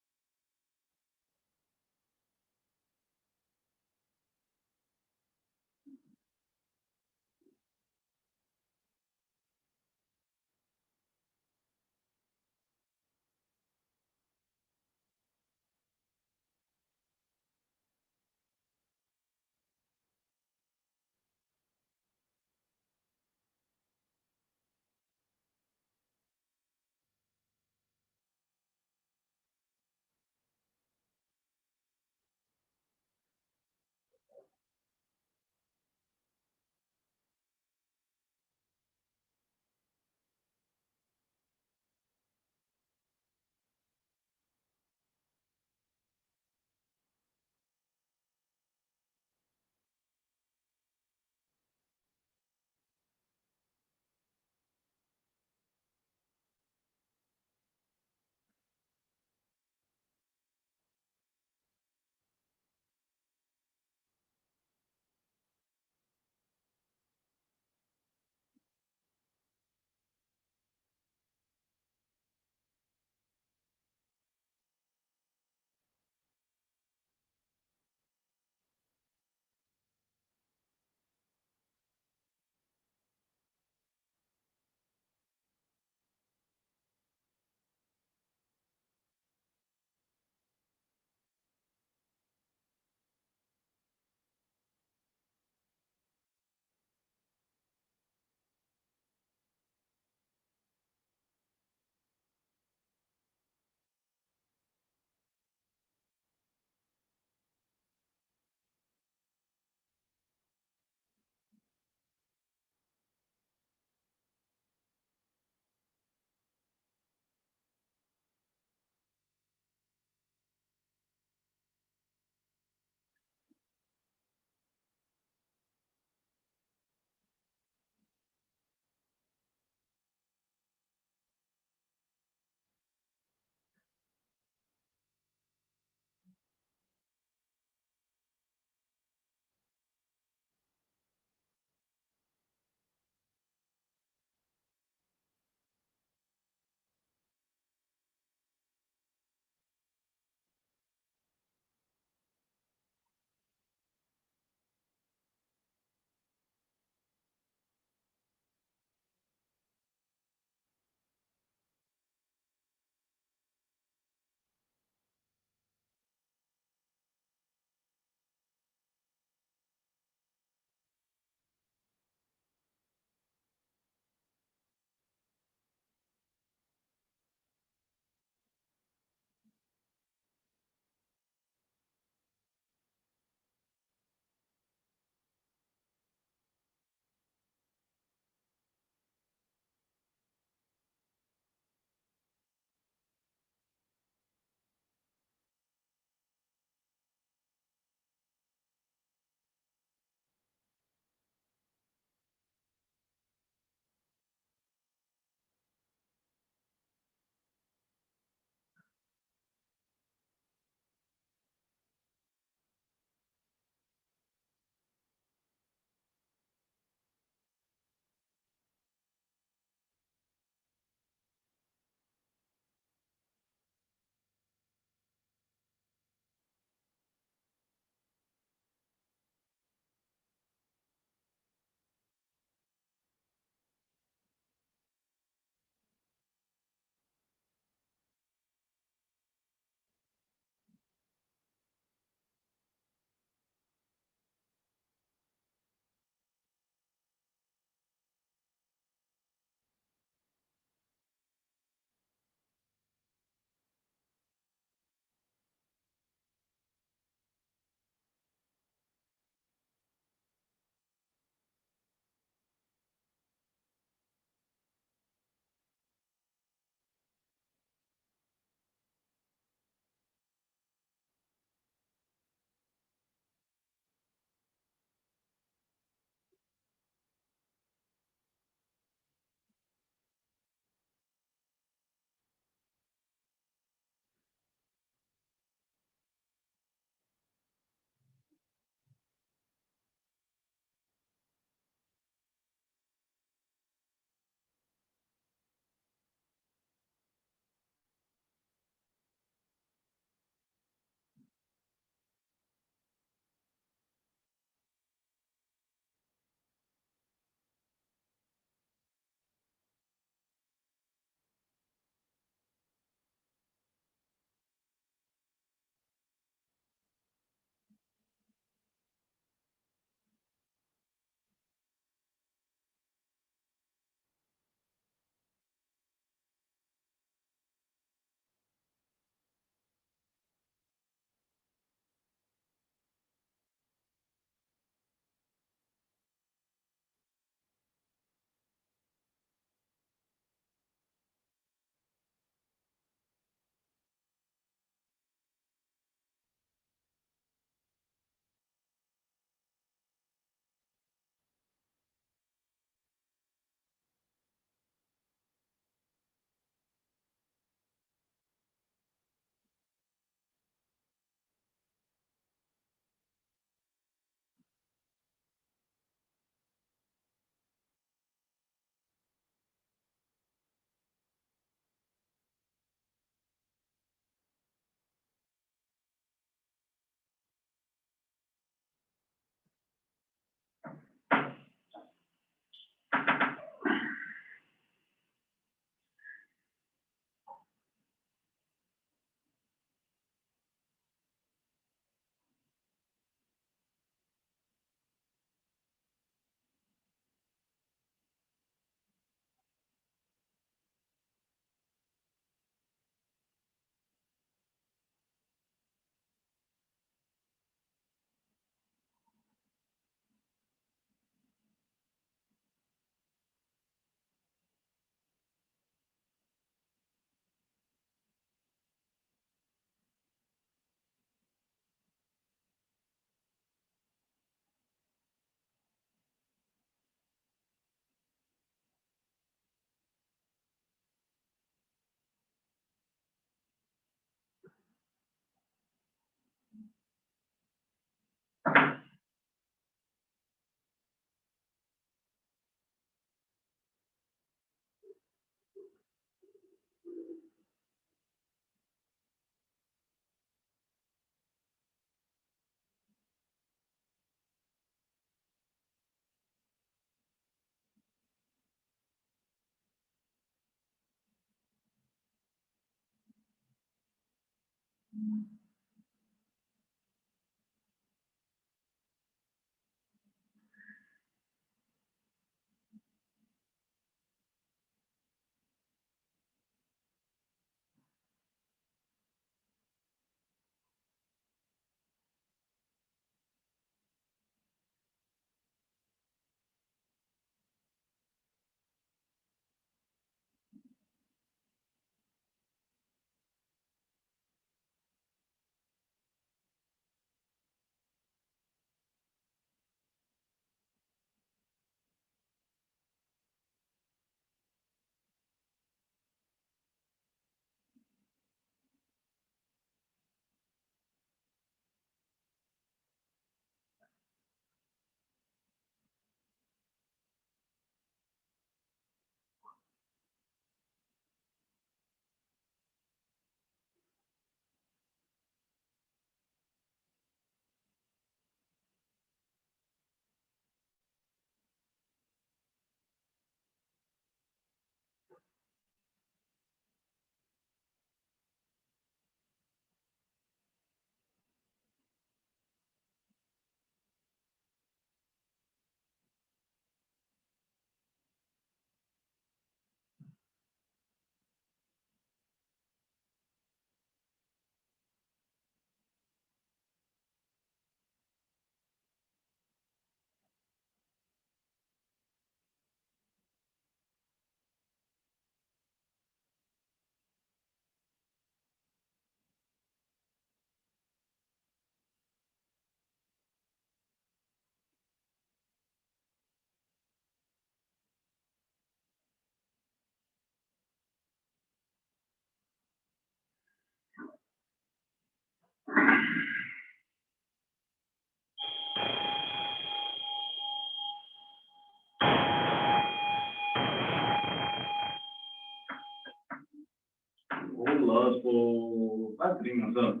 올라서 빠뜨리면서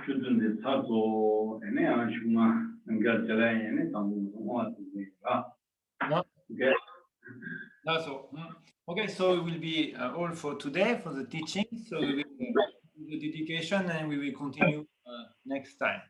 주둔데 사서 애매한 슈마 그러니까 제라에는 당부 동화가 Okay. So, okay, so it will be all for today for the teaching. So we will do the dedication and we will continue next time.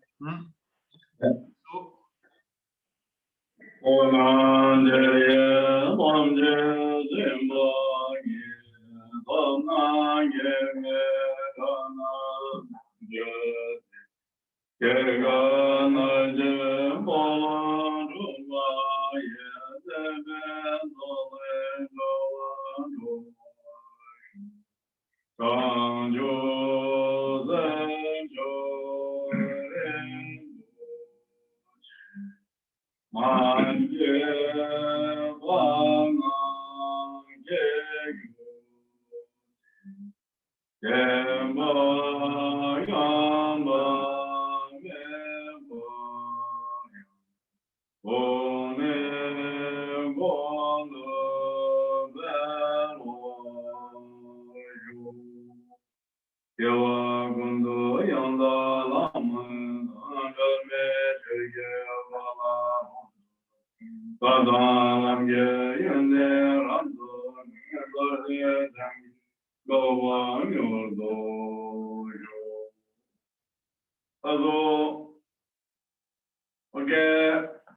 So, okay.